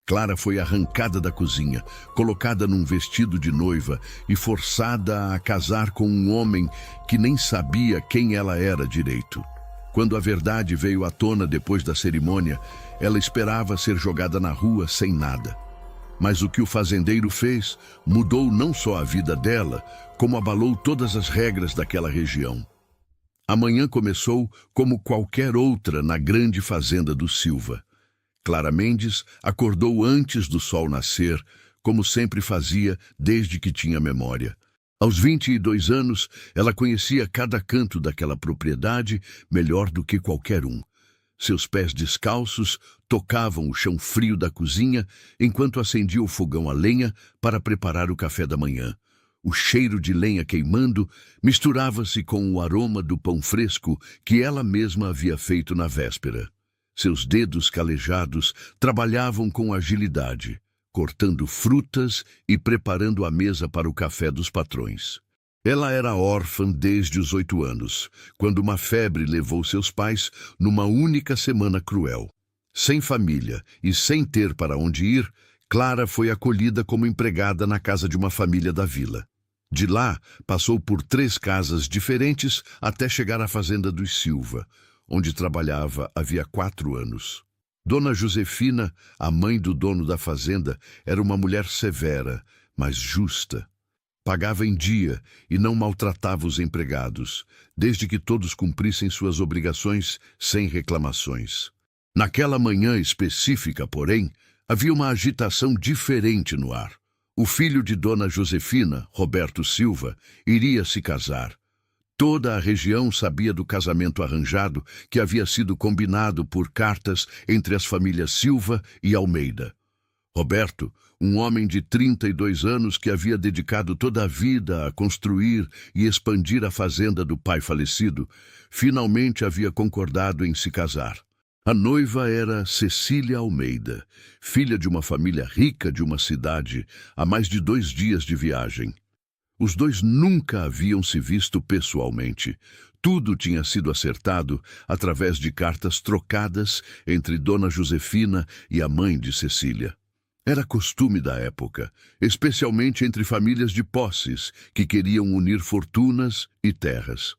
Clara foi arrancada da cozinha, colocada num vestido de noiva e forçada a casar com um homem que nem sabia quem ela era direito. Quando a verdade veio à tona depois da cerimônia, ela esperava ser jogada na rua sem nada. Mas o que o fazendeiro fez mudou não só a vida dela, como abalou todas as regras daquela região. A manhã começou como qualquer outra na grande fazenda do Silva. Clara Mendes acordou antes do sol nascer, como sempre fazia desde que tinha memória. Aos 22 anos, ela conhecia cada canto daquela propriedade melhor do que qualquer um. Seus pés descalços tocavam o chão frio da cozinha enquanto acendia o fogão a lenha para preparar o café da manhã. O cheiro de lenha queimando misturava-se com o aroma do pão fresco que ela mesma havia feito na véspera. Seus dedos calejados trabalhavam com agilidade, cortando frutas e preparando a mesa para o café dos patrões. Ela era órfã desde os 8 anos, quando uma febre levou seus pais numa única semana cruel. Sem família e sem ter para onde ir, Clara foi acolhida como empregada na casa de uma família da vila. De lá, passou por 3 casas diferentes até chegar à fazenda dos Silva, onde trabalhava havia 4 anos. Dona Josefina, a mãe do dono da fazenda, era uma mulher severa, mas justa. Pagava em dia e não maltratava os empregados, desde que todos cumprissem suas obrigações sem reclamações. Naquela manhã específica, porém, havia uma agitação diferente no ar. O filho de Dona Josefina, Roberto Silva, iria se casar. Toda a região sabia do casamento arranjado que havia sido combinado por cartas entre as famílias Silva e Almeida. Roberto, um homem de 32 anos que havia dedicado toda a vida a construir e expandir a fazenda do pai falecido, finalmente havia concordado em se casar. A noiva era Cecília Almeida, filha de uma família rica de uma cidade a mais de 2 dias de viagem. Os dois nunca haviam se visto pessoalmente. Tudo tinha sido acertado através de cartas trocadas entre Dona Josefina e a mãe de Cecília. Era costume da época, especialmente entre famílias de posses que queriam unir fortunas e terras.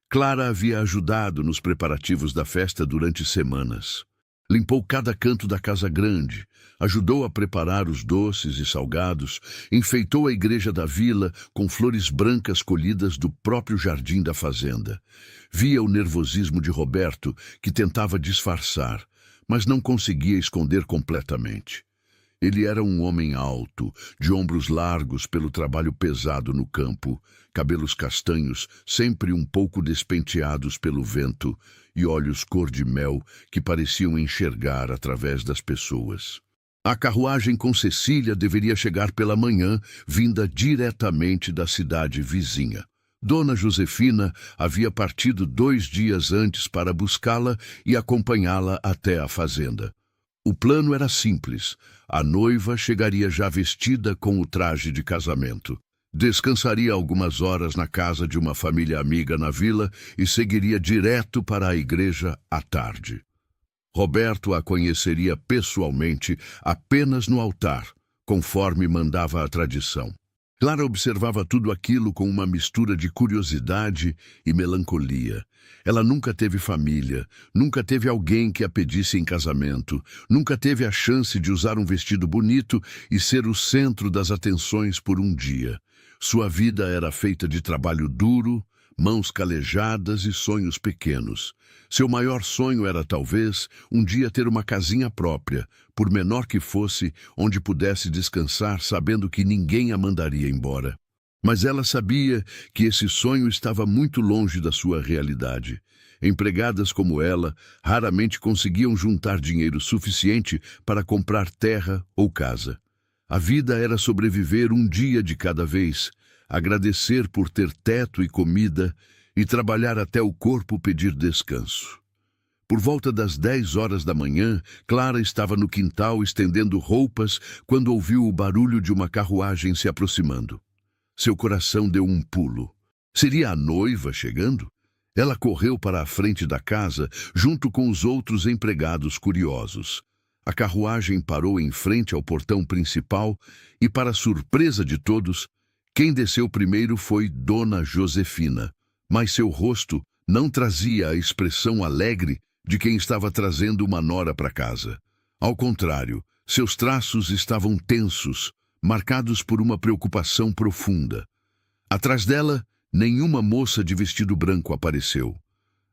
Clara havia ajudado nos preparativos da festa durante semanas. Limpou cada canto da casa grande, ajudou a preparar os doces e salgados, enfeitou a igreja da vila com flores brancas colhidas do próprio jardim da fazenda. Via o nervosismo de Roberto, que tentava disfarçar, mas não conseguia esconder completamente. Ele era um homem alto, de ombros largos pelo trabalho pesado no campo, cabelos castanhos, sempre um pouco despenteados pelo vento, e olhos cor-de-mel que pareciam enxergar através das pessoas. A carruagem com Cecília deveria chegar pela manhã, vinda diretamente da cidade vizinha. Dona Josefina havia partido 2 dias antes para buscá-la e acompanhá-la até a fazenda. O plano era simples. A noiva chegaria já vestida com o traje de casamento. Descansaria algumas horas na casa de uma família amiga na vila e seguiria direto para a igreja à tarde. Roberto a conheceria pessoalmente apenas no altar, conforme mandava a tradição. Clara observava tudo aquilo com uma mistura de curiosidade e melancolia. Ela nunca teve família, nunca teve alguém que a pedisse em casamento, nunca teve a chance de usar um vestido bonito e ser o centro das atenções por um dia. Sua vida era feita de trabalho duro, mãos calejadas e sonhos pequenos. Seu maior sonho era, talvez, um dia ter uma casinha própria, por menor que fosse, onde pudesse descansar sabendo que ninguém a mandaria embora. Mas ela sabia que esse sonho estava muito longe da sua realidade. Empregadas como ela raramente conseguiam juntar dinheiro suficiente para comprar terra ou casa. A vida era sobreviver um dia de cada vez, agradecer por ter teto e comida e trabalhar até o corpo pedir descanso. Por volta das 10 horas da manhã, Clara estava no quintal estendendo roupas quando ouviu o barulho de uma carruagem se aproximando. Seu coração deu um pulo. Seria a noiva chegando? Ela correu para a frente da casa, junto com os outros empregados curiosos. A carruagem parou em frente ao portão principal e, para surpresa de todos, quem desceu primeiro foi Dona Josefina, mas seu rosto não trazia a expressão alegre de quem estava trazendo uma nora para casa. Ao contrário, seus traços estavam tensos, marcados por uma preocupação profunda. Atrás dela, nenhuma moça de vestido branco apareceu.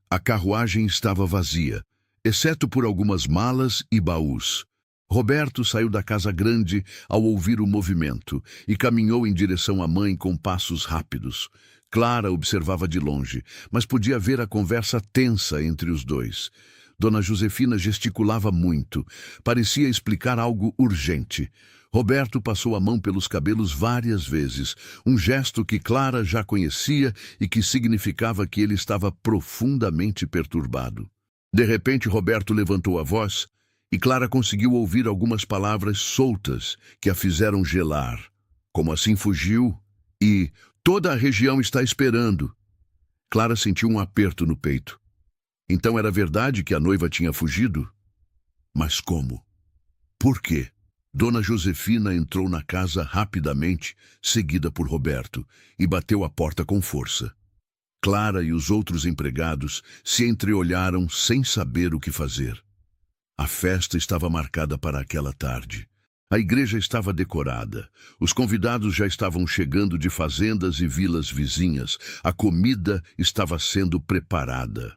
A carruagem estava vazia, exceto por algumas malas e baús. Roberto saiu da casa grande ao ouvir o movimento e caminhou em direção à mãe com passos rápidos. Clara observava de longe, mas podia ver a conversa tensa entre os dois. Dona Josefina gesticulava muito, parecia explicar algo urgente. Roberto passou a mão pelos cabelos várias vezes, um gesto que Clara já conhecia e que significava que ele estava profundamente perturbado. De repente, Roberto levantou a voz e Clara conseguiu ouvir algumas palavras soltas que a fizeram gelar. Como assim fugiu? E toda a região está esperando. Clara sentiu um aperto no peito. Então era verdade que a noiva tinha fugido? Mas como? Por quê? Dona Josefina entrou na casa rapidamente, seguida por Roberto, e bateu a porta com força. Clara e os outros empregados se entreolharam sem saber o que fazer. A festa estava marcada para aquela tarde. A igreja estava decorada. Os convidados já estavam chegando de fazendas e vilas vizinhas. A comida estava sendo preparada.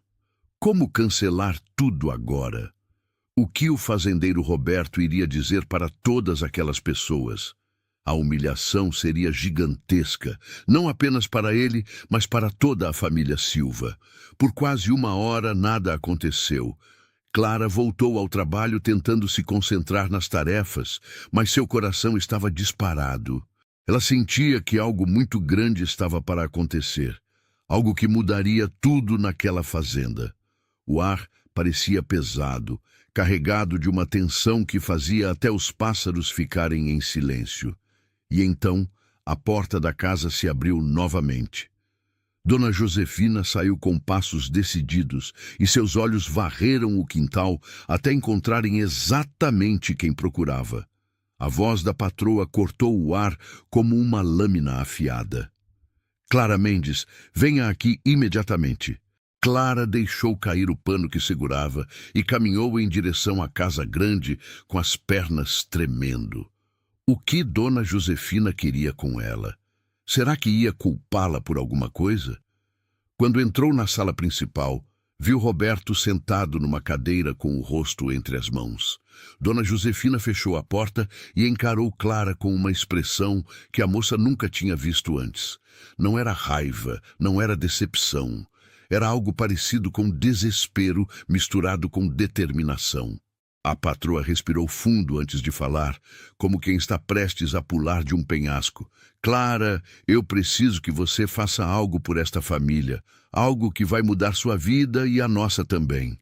Como cancelar tudo agora? O que o fazendeiro Roberto iria dizer para todas aquelas pessoas? A humilhação seria gigantesca, não apenas para ele, mas para toda a família Silva. Por quase uma hora nada aconteceu. Clara voltou ao trabalho tentando se concentrar nas tarefas, mas seu coração estava disparado. Ela sentia que algo muito grande estava para acontecer, algo que mudaria tudo naquela fazenda. O ar parecia pesado, carregado de uma tensão que fazia até os pássaros ficarem em silêncio. E então, a porta da casa se abriu novamente. Dona Josefina saiu com passos decididos e seus olhos varreram o quintal até encontrarem exatamente quem procurava. A voz da patroa cortou o ar como uma lâmina afiada. Clara Mendes, venha aqui imediatamente. Clara deixou cair o pano que segurava e caminhou em direção à casa grande com as pernas tremendo. O que Dona Josefina queria com ela? Será que ia culpá-la por alguma coisa? Quando entrou na sala principal, viu Roberto sentado numa cadeira com o rosto entre as mãos. Dona Josefina fechou a porta e encarou Clara com uma expressão que a moça nunca tinha visto antes. Não era raiva, não era decepção. Era algo parecido com desespero misturado com determinação. A patroa respirou fundo antes de falar, como quem está prestes a pular de um penhasco. Clara, eu preciso que você faça algo por esta família, algo que vai mudar sua vida e a nossa também.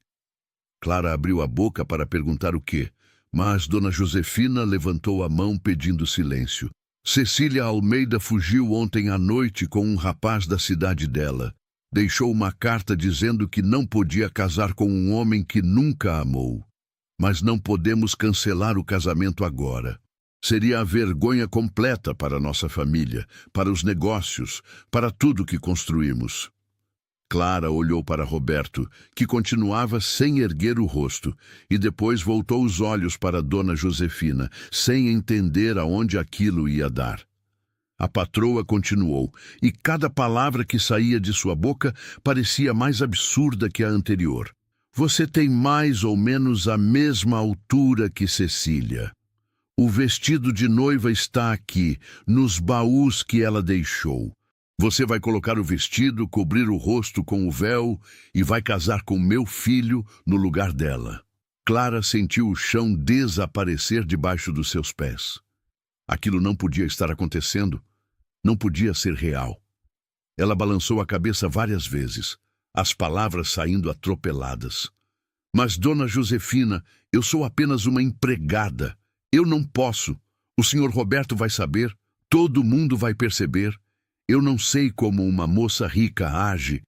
Clara abriu a boca para perguntar o quê, mas Dona Josefina levantou a mão pedindo silêncio. Cecília Almeida fugiu ontem à noite com um rapaz da cidade dela. Deixou uma carta dizendo que não podia casar com um homem que nunca a amou. Mas não podemos cancelar o casamento agora. Seria a vergonha completa para nossa família, para os negócios, para tudo que construímos. Clara olhou para Roberto, que continuava sem erguer o rosto, e depois voltou os olhos para Dona Josefina, sem entender aonde aquilo ia dar. A patroa continuou, e cada palavra que saía de sua boca parecia mais absurda que a anterior. Você tem mais ou menos a mesma altura que Cecília. O vestido de noiva está aqui, nos baús que ela deixou. Você vai colocar o vestido, cobrir o rosto com o véu e vai casar com meu filho no lugar dela. Clara sentiu o chão desaparecer debaixo dos seus pés. Aquilo não podia estar acontecendo. Não podia ser real. Ela balançou a cabeça várias vezes, as palavras saindo atropeladas. Mas, Dona Josefina, eu sou apenas uma empregada. Eu não posso. O senhor Roberto vai saber. Todo mundo vai perceber. Eu não sei como uma moça rica age.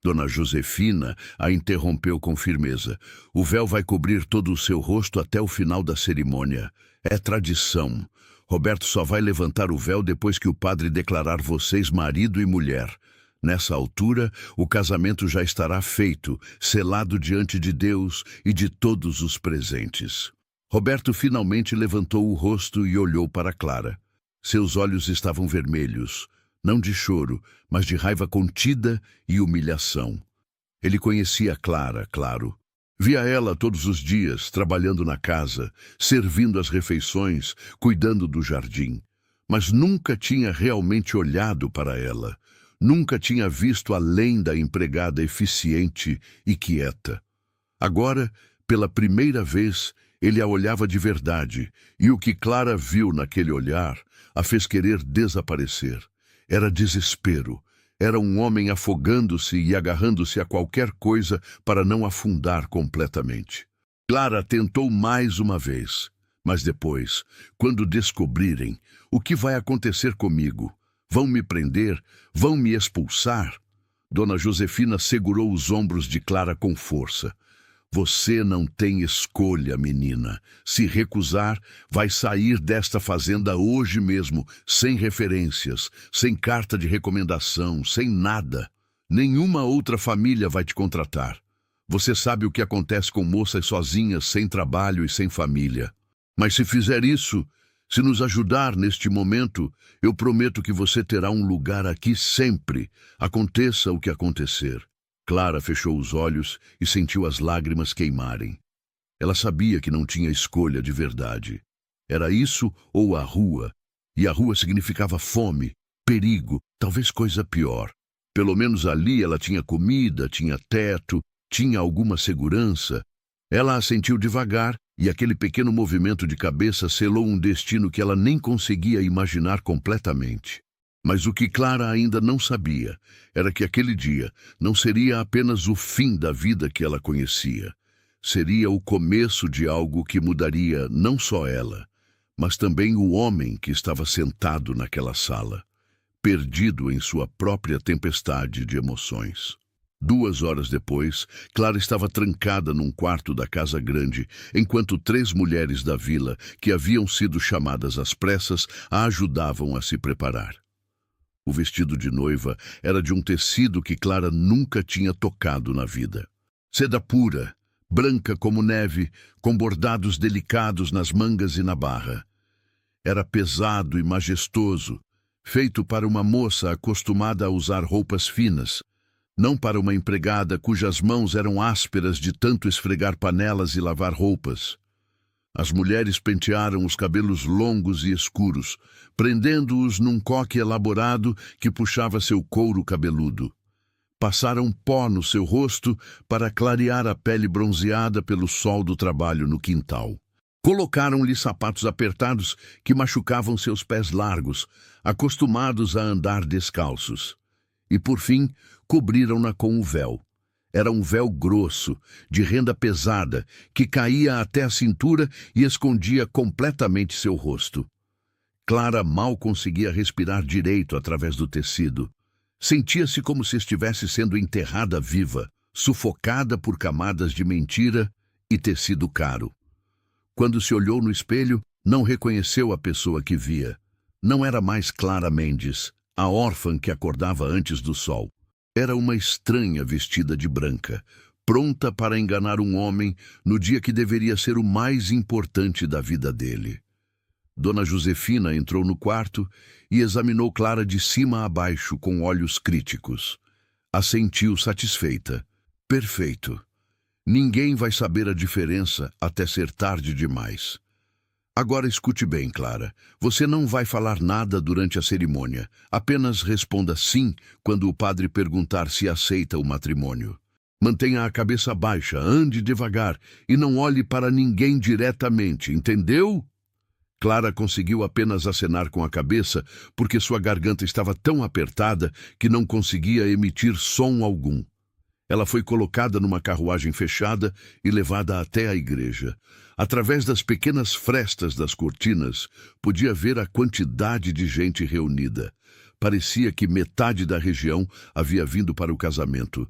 Dona Josefina a interrompeu com firmeza. O véu vai cobrir todo o seu rosto até o final da cerimônia. É tradição. Roberto só vai levantar o véu depois que o padre declarar vocês marido e mulher. Nessa altura, o casamento já estará feito, selado diante de Deus e de todos os presentes. Roberto finalmente levantou o rosto e olhou para Clara. Seus olhos estavam vermelhos, não de choro, mas de raiva contida e humilhação. Ele conhecia Clara, claro. Via ela todos os dias, trabalhando na casa, servindo as refeições, cuidando do jardim. Mas nunca tinha realmente olhado para ela. Nunca tinha visto além da empregada eficiente e quieta. Agora, pela primeira vez, ele a olhava de verdade, e o que Clara viu naquele olhar a fez querer desaparecer. Era desespero. Era um homem afogando-se e agarrando-se a qualquer coisa para não afundar completamente. Clara tentou mais uma vez, mas depois, quando descobrirem, o que vai acontecer comigo? Vão me prender? Vão me expulsar? Dona Josefina segurou os ombros de Clara com força. Você não tem escolha, menina. Se recusar, vai sair desta fazenda hoje mesmo, sem referências, sem carta de recomendação, sem nada. Nenhuma outra família vai te contratar. Você sabe o que acontece com moças sozinhas, sem trabalho e sem família. Mas se fizer isso, se nos ajudar neste momento, eu prometo que você terá um lugar aqui sempre, aconteça o que acontecer. Clara fechou os olhos e sentiu as lágrimas queimarem. Ela sabia que não tinha escolha de verdade. Era isso ou a rua, e a rua significava fome, perigo, talvez coisa pior. Pelo menos ali ela tinha comida, tinha teto, tinha alguma segurança. Ela assentiu devagar e aquele pequeno movimento de cabeça selou um destino que ela nem conseguia imaginar completamente. Mas o que Clara ainda não sabia era que aquele dia não seria apenas o fim da vida que ela conhecia. Seria o começo de algo que mudaria não só ela, mas também o homem que estava sentado naquela sala, perdido em sua própria tempestade de emoções. 2 horas depois, Clara estava trancada num quarto da casa grande, enquanto 3 mulheres da vila, que haviam sido chamadas às pressas, a ajudavam a se preparar. O vestido de noiva era de um tecido que Clara nunca tinha tocado na vida. Seda pura, branca como neve, com bordados delicados nas mangas e na barra. Era pesado e majestoso, feito para uma moça acostumada a usar roupas finas, não para uma empregada cujas mãos eram ásperas de tanto esfregar panelas e lavar roupas. As mulheres pentearam os cabelos longos e escuros, prendendo-os num coque elaborado que puxava seu couro cabeludo. Passaram pó no seu rosto para clarear a pele bronzeada pelo sol do trabalho no quintal. Colocaram-lhe sapatos apertados que machucavam seus pés largos, acostumados a andar descalços. E, por fim, cobriram-na com o véu. Era um véu grosso, de renda pesada, que caía até a cintura e escondia completamente seu rosto. Clara mal conseguia respirar direito através do tecido. Sentia-se como se estivesse sendo enterrada viva, sufocada por camadas de mentira e tecido caro. Quando se olhou no espelho, não reconheceu a pessoa que via. Não era mais Clara Mendes, a órfã que acordava antes do sol. Era uma estranha vestida de branca, pronta para enganar um homem no dia que deveria ser o mais importante da vida dele. Dona Josefina entrou no quarto e examinou Clara de cima a baixo com olhos críticos. Assentiu satisfeita. Perfeito. Ninguém vai saber a diferença até ser tarde demais. Agora escute bem, Clara. Você não vai falar nada durante a cerimônia. Apenas responda sim quando o padre perguntar se aceita o matrimônio. Mantenha a cabeça baixa, ande devagar e não olhe para ninguém diretamente, entendeu? Clara conseguiu apenas acenar com a cabeça porque sua garganta estava tão apertada que não conseguia emitir som algum. Ela foi colocada numa carruagem fechada e levada até a igreja. Através das pequenas frestas das cortinas, podia ver a quantidade de gente reunida. Parecia que metade da região havia vindo para o casamento.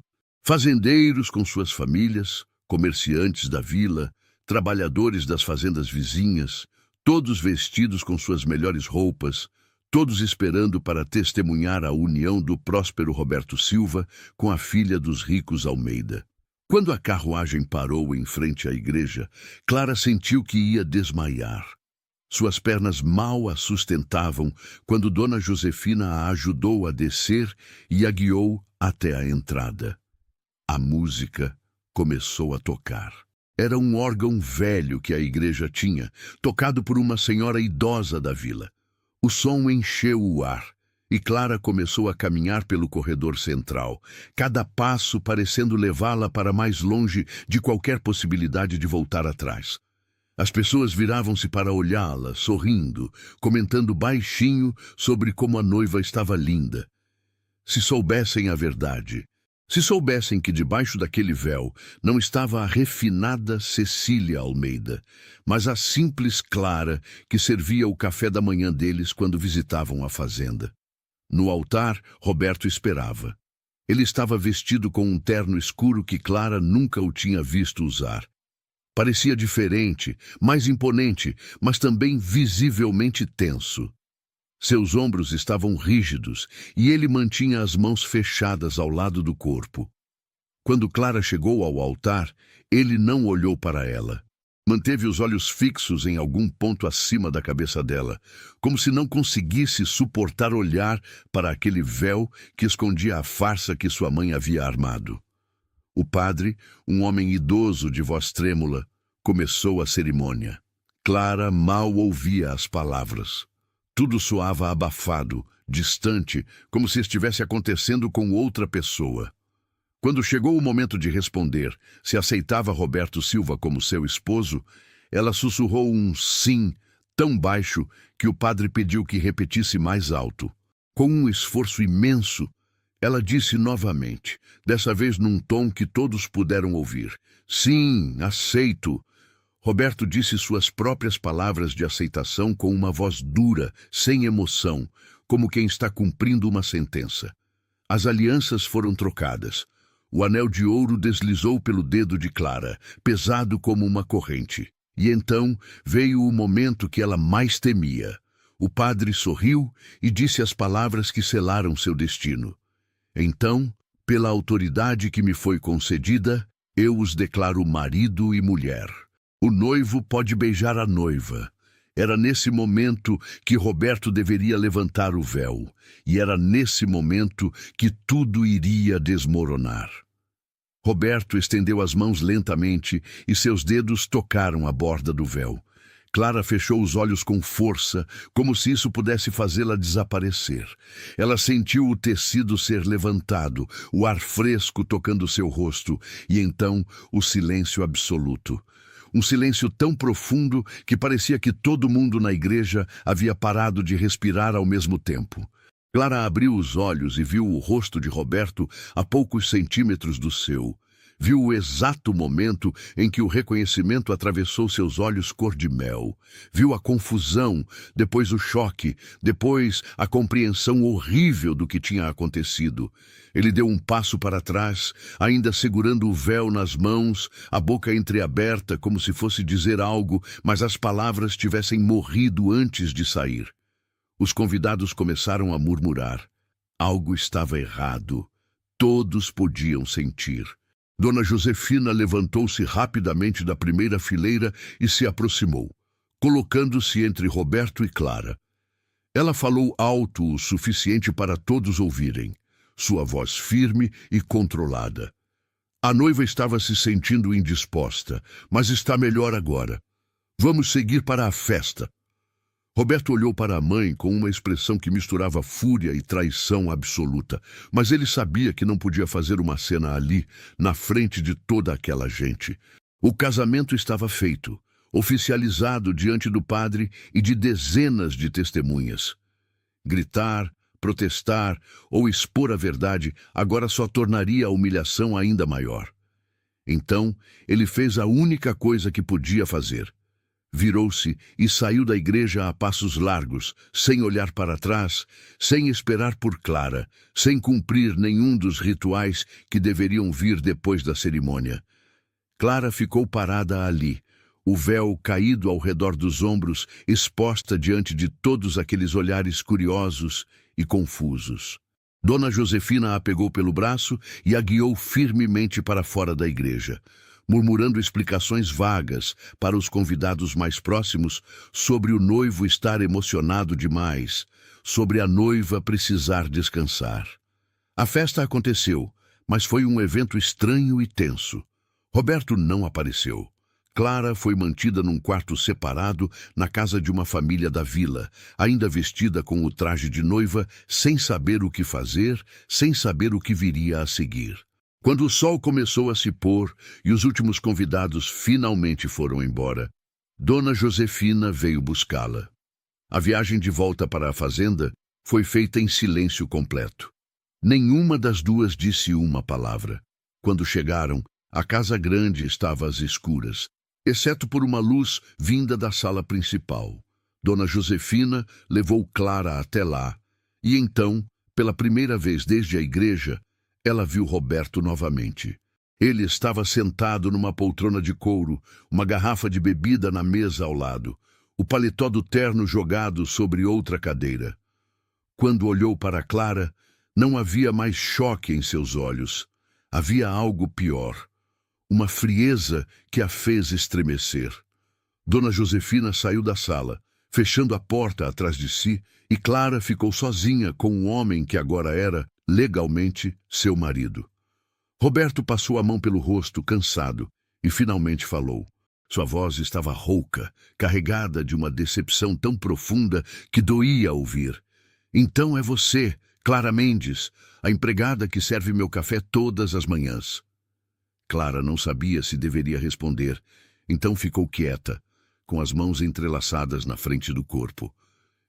Fazendeiros com suas famílias, comerciantes da vila, trabalhadores das fazendas vizinhas, todos vestidos com suas melhores roupas, todos esperando para testemunhar a união do próspero Roberto Silva com a filha dos ricos Almeida. Quando a carruagem parou em frente à igreja, Clara sentiu que ia desmaiar. Suas pernas mal a sustentavam quando Dona Josefina a ajudou a descer e a guiou até a entrada. A música começou a tocar. Era um órgão velho que a igreja tinha, tocado por uma senhora idosa da vila. O som encheu o ar e Clara começou a caminhar pelo corredor central, cada passo parecendo levá-la para mais longe de qualquer possibilidade de voltar atrás. As pessoas viravam-se para olhá-la, sorrindo, comentando baixinho sobre como a noiva estava linda. Se soubessem a verdade, se soubessem que debaixo daquele véu não estava a refinada Cecília Almeida, mas a simples Clara que servia o café da manhã deles quando visitavam a fazenda. No altar, Roberto esperava. Ele estava vestido com um terno escuro que Clara nunca o tinha visto usar. Parecia diferente, mais imponente, mas também visivelmente tenso. Seus ombros estavam rígidos e ele mantinha as mãos fechadas ao lado do corpo. Quando Clara chegou ao altar, ele não olhou para ela. Manteve os olhos fixos em algum ponto acima da cabeça dela, como se não conseguisse suportar olhar para aquele véu que escondia a farsa que sua mãe havia armado. O padre, um homem idoso de voz trêmula, começou a cerimônia. Clara mal ouvia as palavras. Tudo soava abafado, distante, como se estivesse acontecendo com outra pessoa. Quando chegou o momento de responder se aceitava Roberto Silva como seu esposo, ela sussurrou um sim tão baixo que o padre pediu que repetisse mais alto. Com um esforço imenso, ela disse novamente, dessa vez num tom que todos puderam ouvir. Sim, aceito. Roberto disse suas próprias palavras de aceitação com uma voz dura, sem emoção, como quem está cumprindo uma sentença. As alianças foram trocadas. O anel de ouro deslizou pelo dedo de Clara, pesado como uma corrente. E então veio o momento que ela mais temia. O padre sorriu e disse as palavras que selaram seu destino. Então, pela autoridade que me foi concedida, eu os declaro marido e mulher. O noivo pode beijar a noiva. Era nesse momento que Roberto deveria levantar o véu, e era nesse momento que tudo iria desmoronar. Roberto estendeu as mãos lentamente e seus dedos tocaram a borda do véu. Clara fechou os olhos com força, como se isso pudesse fazê-la desaparecer. Ela sentiu o tecido ser levantado, o ar fresco tocando seu rosto, e então o silêncio absoluto. Um silêncio tão profundo que parecia que todo mundo na igreja havia parado de respirar ao mesmo tempo. Clara abriu os olhos e viu o rosto de Roberto a poucos centímetros do seu. Viu o exato momento em que o reconhecimento atravessou seus olhos cor de mel. Viu a confusão, depois o choque, depois a compreensão horrível do que tinha acontecido. Ele deu um passo para trás, ainda segurando o véu nas mãos, a boca entreaberta como se fosse dizer algo, mas as palavras tivessem morrido antes de sair. Os convidados começaram a murmurar. Algo estava errado. Todos podiam sentir. Dona Josefina levantou-se rapidamente da primeira fileira e se aproximou, colocando-se entre Roberto e Clara. Ela falou alto o suficiente para todos ouvirem, sua voz firme e controlada. A noiva estava se sentindo indisposta, mas está melhor agora. Vamos seguir para a festa. Roberto olhou para a mãe com uma expressão que misturava fúria e traição absoluta, mas ele sabia que não podia fazer uma cena ali, na frente de toda aquela gente. O casamento estava feito, oficializado diante do padre e de dezenas de testemunhas. Gritar, protestar ou expor a verdade agora só tornaria a humilhação ainda maior. Então, ele fez a única coisa que podia fazer. Virou-se e saiu da igreja a passos largos, sem olhar para trás, sem esperar por Clara, sem cumprir nenhum dos rituais que deveriam vir depois da cerimônia. Clara ficou parada ali, o véu caído ao redor dos ombros, exposta diante de todos aqueles olhares curiosos e confusos. Dona Josefina a pegou pelo braço e a guiou firmemente para fora da igreja, murmurando explicações vagas para os convidados mais próximos sobre o noivo estar emocionado demais, sobre a noiva precisar descansar. A festa aconteceu, mas foi um evento estranho e tenso. Roberto não apareceu. Clara foi mantida num quarto separado na casa de uma família da vila, ainda vestida com o traje de noiva, sem saber o que fazer, sem saber o que viria a seguir. Quando o sol começou a se pôr e os últimos convidados finalmente foram embora, Dona Josefina veio buscá-la. A viagem de volta para a fazenda foi feita em silêncio completo. Nenhuma das duas disse uma palavra. Quando chegaram, a casa grande estava às escuras, exceto por uma luz vinda da sala principal. Dona Josefina levou Clara até lá, e então, pela primeira vez desde a igreja, ela viu Roberto novamente. Ele estava sentado numa poltrona de couro, uma garrafa de bebida na mesa ao lado, o paletó do terno jogado sobre outra cadeira. Quando olhou para Clara, não havia mais choque em seus olhos. Havia algo pior, uma frieza que a fez estremecer. Dona Josefina saiu da sala, fechando a porta atrás de si, e Clara ficou sozinha com o homem que agora era, legalmente, seu marido. Roberto passou a mão pelo rosto, cansado, e finalmente falou. Sua voz estava rouca, carregada de uma decepção tão profunda que doía ouvir. Então é você, Clara Mendes, a empregada que serve meu café todas as manhãs. Clara não sabia se deveria responder, então ficou quieta, com as mãos entrelaçadas na frente do corpo.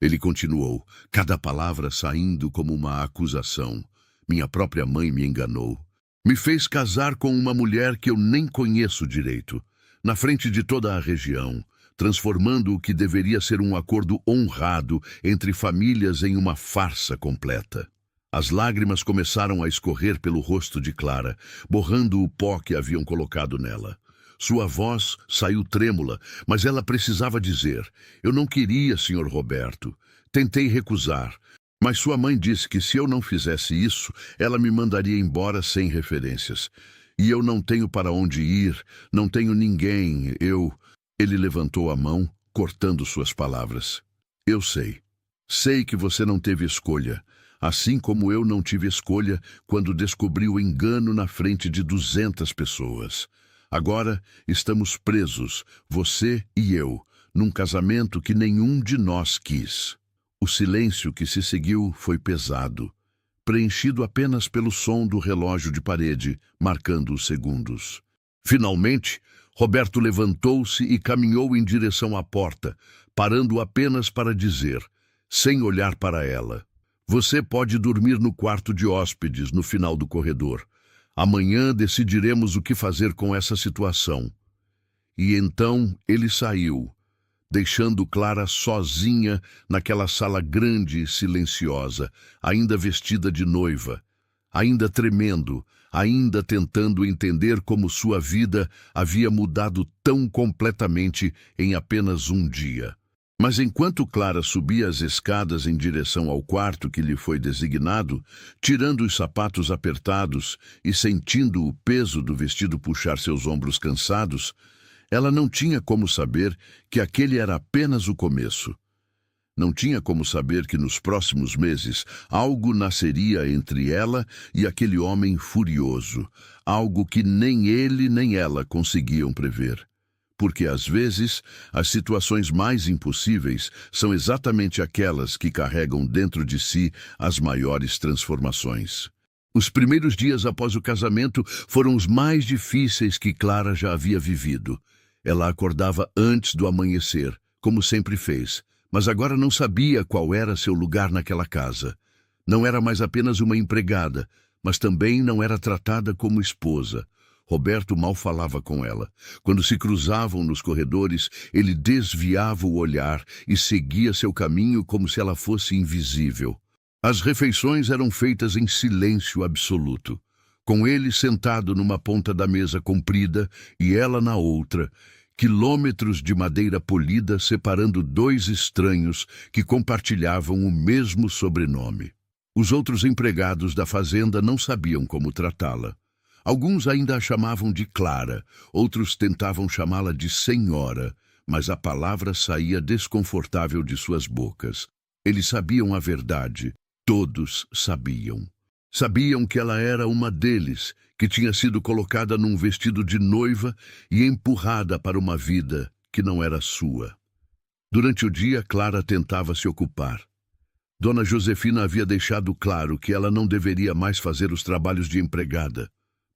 Ele continuou, cada palavra saindo como uma acusação. Minha própria mãe me enganou. Me fez casar com uma mulher que eu nem conheço direito, na frente de toda a região, transformando o que deveria ser um acordo honrado entre famílias em uma farsa completa. As lágrimas começaram a escorrer pelo rosto de Clara, borrando o pó que haviam colocado nela. Sua voz saiu trêmula, mas ela precisava dizer, eu não queria, Sr. Roberto. Tentei recusar, mas sua mãe disse que se eu não fizesse isso, ela me mandaria embora sem referências. E eu não tenho para onde ir, não tenho ninguém, Ele levantou a mão, cortando suas palavras. Eu sei. Sei que você não teve escolha, assim como eu não tive escolha quando descobri o engano na frente de 200 pessoas. Agora estamos presos, você e eu, num casamento que nenhum de nós quis. O silêncio que se seguiu foi pesado, preenchido apenas pelo som do relógio de parede, marcando os segundos. Finalmente, Roberto levantou-se e caminhou em direção à porta, parando apenas para dizer, sem olhar para ela, você pode dormir no quarto de hóspedes no final do corredor. Amanhã decidiremos o que fazer com essa situação. E então ele saiu, deixando Clara sozinha naquela sala grande e silenciosa, ainda vestida de noiva, ainda tremendo, ainda tentando entender como sua vida havia mudado tão completamente em apenas um dia. Mas enquanto Clara subia as escadas em direção ao quarto que lhe foi designado, tirando os sapatos apertados e sentindo o peso do vestido puxar seus ombros cansados, ela não tinha como saber que aquele era apenas o começo. Não tinha como saber que nos próximos meses algo nasceria entre ela e aquele homem furioso, algo que nem ele nem ela conseguiam prever. Porque, às vezes, as situações mais impossíveis são exatamente aquelas que carregam dentro de si as maiores transformações. Os primeiros dias após o casamento foram os mais difíceis que Clara já havia vivido. Ela acordava antes do amanhecer, como sempre fez, mas agora não sabia qual era seu lugar naquela casa. Não era mais apenas uma empregada, mas também não era tratada como esposa. Roberto mal falava com ela. Quando se cruzavam nos corredores, ele desviava o olhar e seguia seu caminho como se ela fosse invisível. As refeições eram feitas em silêncio absoluto, com ele sentado numa ponta da mesa comprida e ela na outra, quilômetros de madeira polida separando dois estranhos que compartilhavam o mesmo sobrenome. Os outros empregados da fazenda não sabiam como tratá-la. Alguns ainda a chamavam de Clara, outros tentavam chamá-la de Senhora, mas a palavra saía desconfortável de suas bocas. Eles sabiam a verdade, todos sabiam. Sabiam que ela era uma deles, que tinha sido colocada num vestido de noiva e empurrada para uma vida que não era sua. Durante o dia, Clara tentava se ocupar. Dona Josefina havia deixado claro que ela não deveria mais fazer os trabalhos de empregada.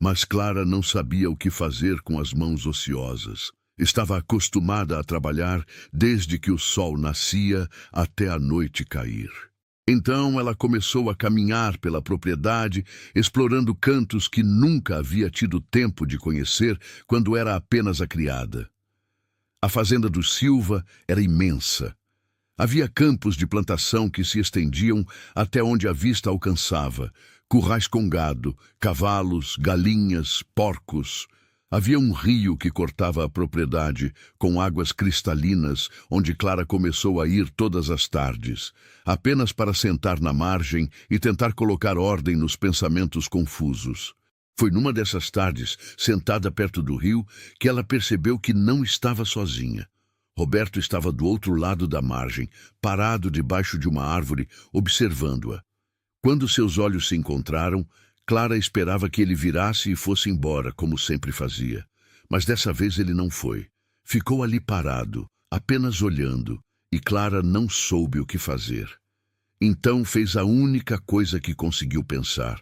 Mas Clara não sabia o que fazer com as mãos ociosas. Estava acostumada a trabalhar desde que o sol nascia até a noite cair. Então ela começou a caminhar pela propriedade, explorando cantos que nunca havia tido tempo de conhecer quando era apenas a criada. A fazenda dos Silva era imensa. Havia campos de plantação que se estendiam até onde a vista alcançava, currais com gado, cavalos, galinhas, porcos. Havia um rio que cortava a propriedade, com águas cristalinas, onde Clara começou a ir todas as tardes, apenas para sentar na margem e tentar colocar ordem nos pensamentos confusos. Foi numa dessas tardes, sentada perto do rio, que ela percebeu que não estava sozinha. Roberto estava do outro lado da margem, parado debaixo de uma árvore, observando-a. Quando seus olhos se encontraram, Clara esperava que ele virasse e fosse embora, como sempre fazia. Mas dessa vez ele não foi. Ficou ali parado, apenas olhando, e Clara não soube o que fazer. Então fez a única coisa que conseguiu pensar.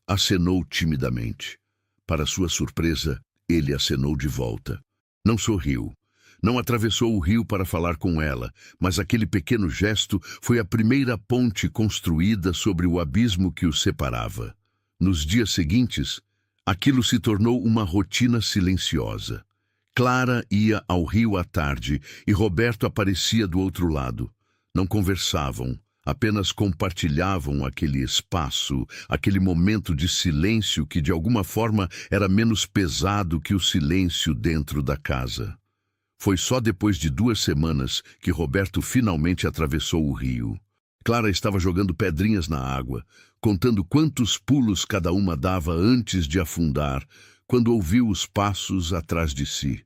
Acenou timidamente. Para sua surpresa, ele acenou de volta. Não sorriu. Não atravessou o rio para falar com ela, mas aquele pequeno gesto foi a primeira ponte construída sobre o abismo que os separava. Nos dias seguintes, aquilo se tornou uma rotina silenciosa. Clara ia ao rio à tarde e Roberto aparecia do outro lado. Não conversavam, apenas compartilhavam aquele espaço, aquele momento de silêncio que de alguma forma era menos pesado que o silêncio dentro da casa. Foi só depois de 2 semanas que Roberto finalmente atravessou o rio. Clara estava jogando pedrinhas na água, contando quantos pulos cada uma dava antes de afundar, quando ouviu os passos atrás de si.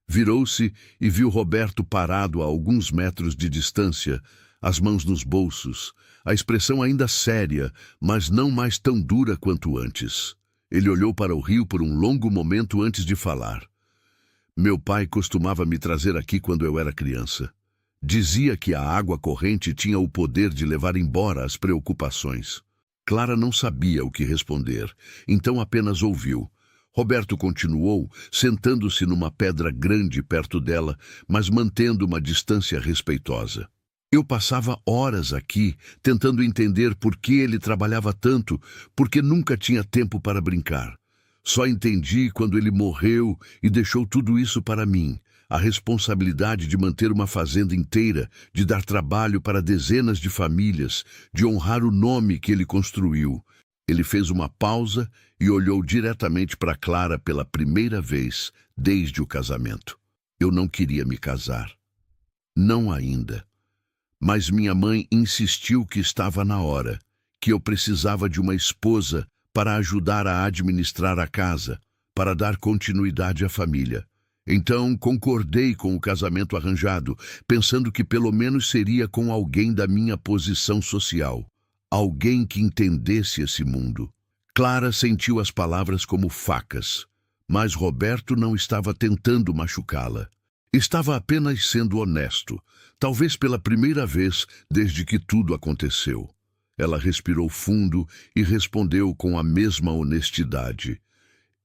Virou-se e viu Roberto parado a alguns metros de distância, as mãos nos bolsos, a expressão ainda séria, mas não mais tão dura quanto antes. Ele olhou para o rio por um longo momento antes de falar. Meu pai costumava me trazer aqui quando eu era criança. Dizia que a água corrente tinha o poder de levar embora as preocupações. Clara não sabia o que responder, então apenas ouviu. Roberto continuou, sentando-se numa pedra grande perto dela, mas mantendo uma distância respeitosa. Eu passava horas aqui, tentando entender por que ele trabalhava tanto, porque nunca tinha tempo para brincar. Só entendi quando ele morreu e deixou tudo isso para mim. A responsabilidade de manter uma fazenda inteira, de dar trabalho para dezenas de famílias, de honrar o nome que ele construiu. Ele fez uma pausa e olhou diretamente para Clara pela primeira vez desde o casamento. Eu não queria me casar. Não ainda. Mas minha mãe insistiu que estava na hora, que eu precisava de uma esposa para ajudar a administrar a casa, para dar continuidade à família. Então concordei com o casamento arranjado, pensando que pelo menos seria com alguém da minha posição social, alguém que entendesse esse mundo. Clara sentiu as palavras como facas, mas Roberto não estava tentando machucá-la. Estava apenas sendo honesto, talvez pela primeira vez desde que tudo aconteceu. Ela respirou fundo e respondeu com a mesma honestidade.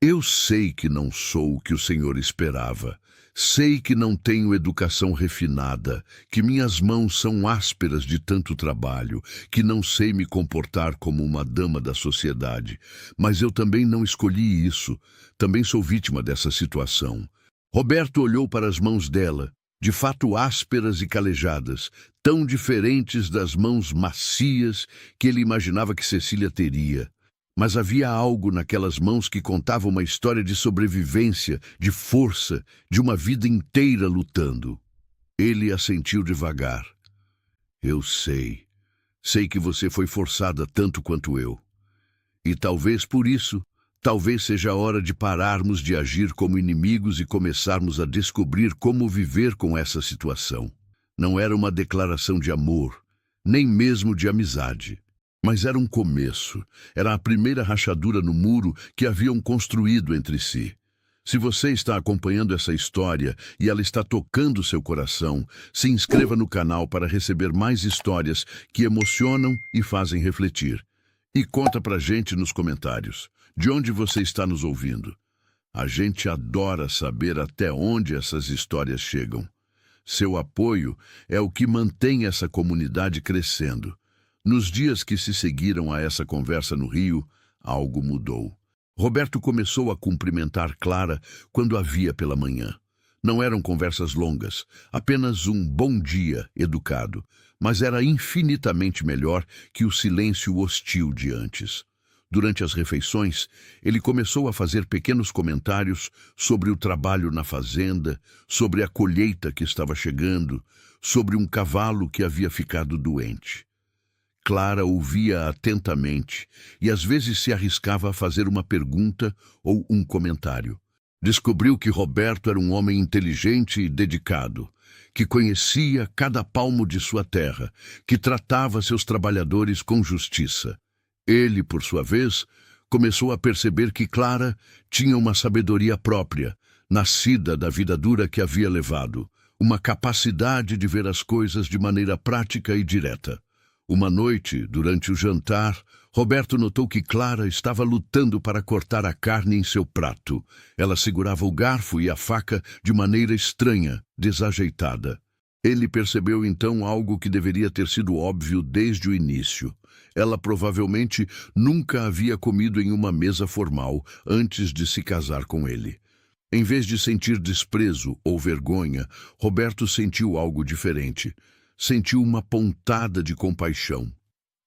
Eu sei que não sou o que o Senhor esperava. Sei que não tenho educação refinada, que minhas mãos são ásperas de tanto trabalho, que não sei me comportar como uma dama da sociedade. Mas eu também não escolhi isso. Também sou vítima dessa situação. Roberto olhou para as mãos dela, de fato ásperas e calejadas, tão diferentes das mãos macias que ele imaginava que Cecília teria. Mas havia algo naquelas mãos que contava uma história de sobrevivência, de força, de uma vida inteira lutando. Ele assentiu devagar. Eu sei. Sei que você foi forçada tanto quanto eu. E talvez por isso, talvez seja a hora de pararmos de agir como inimigos e começarmos a descobrir como viver com essa situação. Não era uma declaração de amor, nem mesmo de amizade. Mas era um começo, era a primeira rachadura no muro que haviam construído entre si. Se você está acompanhando essa história e ela está tocando seu coração, se inscreva no canal para receber mais histórias que emocionam e fazem refletir. E conta pra gente nos comentários, de onde você está nos ouvindo. A gente adora saber até onde essas histórias chegam. Seu apoio é o que mantém essa comunidade crescendo. Nos dias que se seguiram a essa conversa no Rio, algo mudou. Roberto começou a cumprimentar Clara quando a via pela manhã. Não eram conversas longas, apenas um bom dia educado, mas era infinitamente melhor que o silêncio hostil de antes. Durante as refeições, ele começou a fazer pequenos comentários sobre o trabalho na fazenda, sobre a colheita que estava chegando, sobre um cavalo que havia ficado doente. Clara ouvia atentamente e às vezes se arriscava a fazer uma pergunta ou um comentário. Descobriu que Roberto era um homem inteligente e dedicado, que conhecia cada palmo de sua terra, que tratava seus trabalhadores com justiça. Ele, por sua vez, começou a perceber que Clara tinha uma sabedoria própria, nascida da vida dura que havia levado, uma capacidade de ver as coisas de maneira prática e direta. Uma noite, durante o jantar, Roberto notou que Clara estava lutando para cortar a carne em seu prato. Ela segurava o garfo e a faca de maneira estranha, desajeitada. Ele percebeu então algo que deveria ter sido óbvio desde o início. Ela provavelmente nunca havia comido em uma mesa formal antes de se casar com ele. Em vez de sentir desprezo ou vergonha, Roberto sentiu algo diferente. Sentiu uma pontada de compaixão.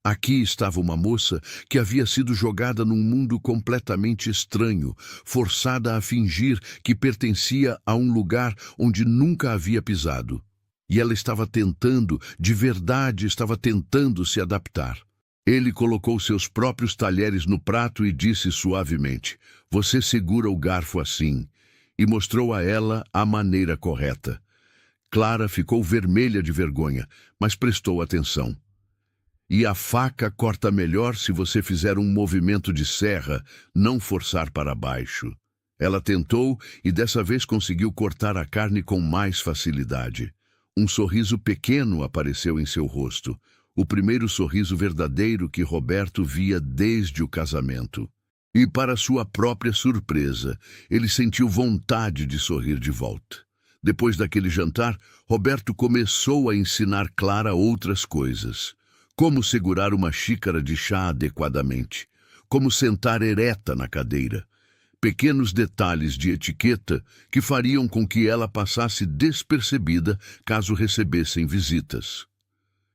Aqui estava uma moça que havia sido jogada num mundo completamente estranho, forçada a fingir que pertencia a um lugar onde nunca havia pisado. E ela estava tentando, de verdade estava tentando se adaptar. Ele colocou seus próprios talheres no prato e disse suavemente: "Você segura o garfo assim", e mostrou a ela a maneira correta. Clara ficou vermelha de vergonha, mas prestou atenção. E a faca corta melhor se você fizer um movimento de serra, não forçar para baixo. Ela tentou e dessa vez conseguiu cortar a carne com mais facilidade. Um sorriso pequeno apareceu em seu rosto, o primeiro sorriso verdadeiro que Roberto via desde o casamento. E para sua própria surpresa, ele sentiu vontade de sorrir de volta. Depois daquele jantar, Roberto começou a ensinar Clara outras coisas. Como segurar uma xícara de chá adequadamente. Como sentar ereta na cadeira. Pequenos detalhes de etiqueta que fariam com que ela passasse despercebida caso recebessem visitas.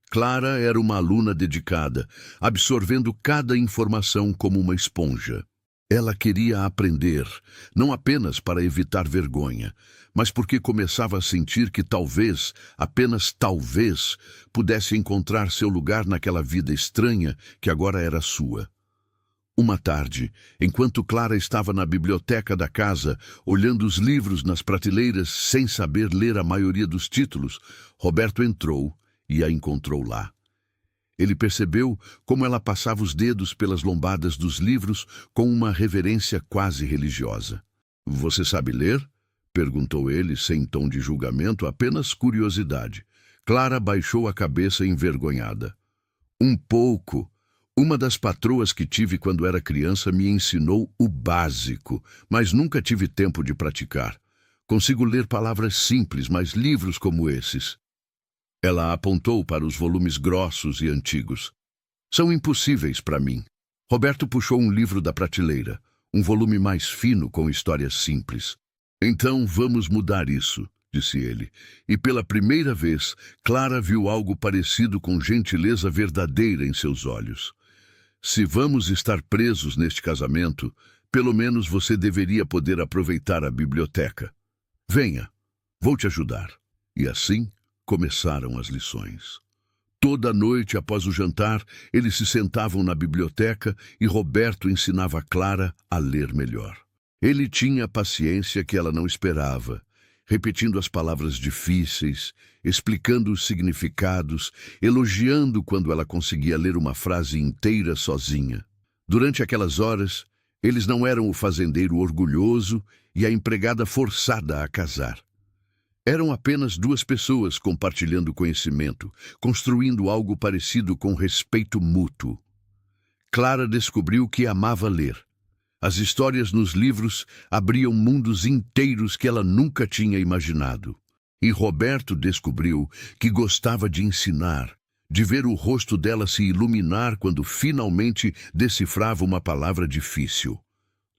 Clara era uma aluna dedicada, absorvendo cada informação como uma esponja. Ela queria aprender, não apenas para evitar vergonha, mas porque começava a sentir que talvez, apenas talvez, pudesse encontrar seu lugar naquela vida estranha que agora era sua. Uma tarde, enquanto Clara estava na biblioteca da casa, olhando os livros nas prateleiras sem saber ler a maioria dos títulos, Roberto entrou e a encontrou lá. Ele percebeu como ela passava os dedos pelas lombadas dos livros com uma reverência quase religiosa. "Você sabe ler?" perguntou ele, sem tom de julgamento, apenas curiosidade. Clara baixou a cabeça envergonhada. Um pouco, Uma das patroas que tive quando era criança me ensinou o básico, mas nunca tive tempo de praticar. Consigo ler palavras simples, mas livros como esses. Ela apontou para os volumes grossos e antigos. São impossíveis para mim. Roberto puxou um livro da prateleira, um volume mais fino com histórias simples. Então vamos mudar isso, disse ele. E pela primeira vez, Clara viu algo parecido com gentileza verdadeira em seus olhos. Se vamos estar presos neste casamento, pelo menos você deveria poder aproveitar a biblioteca. Venha, vou te ajudar. E assim começaram as lições. Toda noite após o jantar, eles se sentavam na biblioteca e Roberto ensinava Clara a ler melhor. Ele tinha a paciência que ela não esperava, repetindo as palavras difíceis, explicando os significados, elogiando quando ela conseguia ler uma frase inteira sozinha. Durante aquelas horas, eles não eram o fazendeiro orgulhoso e a empregada forçada a casar. Eram apenas duas pessoas compartilhando conhecimento, construindo algo parecido com respeito mútuo. Clara descobriu que amava ler. As histórias nos livros abriam mundos inteiros que ela nunca tinha imaginado. E Roberto descobriu que gostava de ensinar, de ver o rosto dela se iluminar quando finalmente decifrava uma palavra difícil.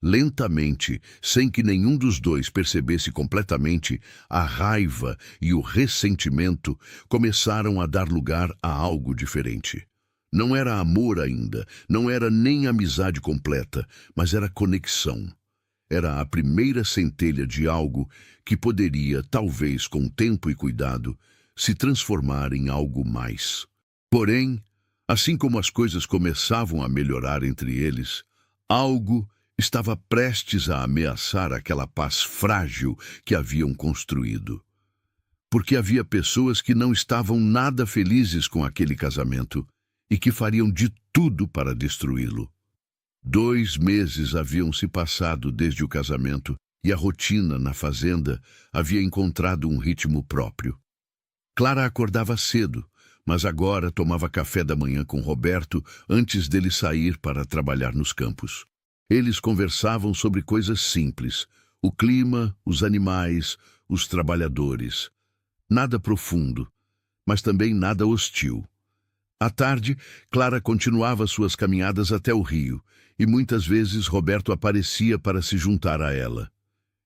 Lentamente, sem que nenhum dos dois percebesse completamente, a raiva e o ressentimento começaram a dar lugar a algo diferente. Não era amor ainda, não era nem amizade completa, mas era conexão. Era a primeira centelha de algo que poderia, talvez com tempo e cuidado, se transformar em algo mais. Porém, assim como as coisas começavam a melhorar entre eles, algo estava prestes a ameaçar aquela paz frágil que haviam construído. Porque havia pessoas que não estavam nada felizes com aquele casamento e que fariam de tudo para destruí-lo. 2 meses haviam se passado desde o casamento e a rotina na fazenda havia encontrado um ritmo próprio. Clara acordava cedo, mas agora tomava café da manhã com Roberto antes dele sair para trabalhar nos campos. Eles conversavam sobre coisas simples, o clima, os animais, os trabalhadores. Nada profundo, mas também nada hostil. À tarde, Clara continuava suas caminhadas até o rio, e muitas vezes Roberto aparecia para se juntar a ela.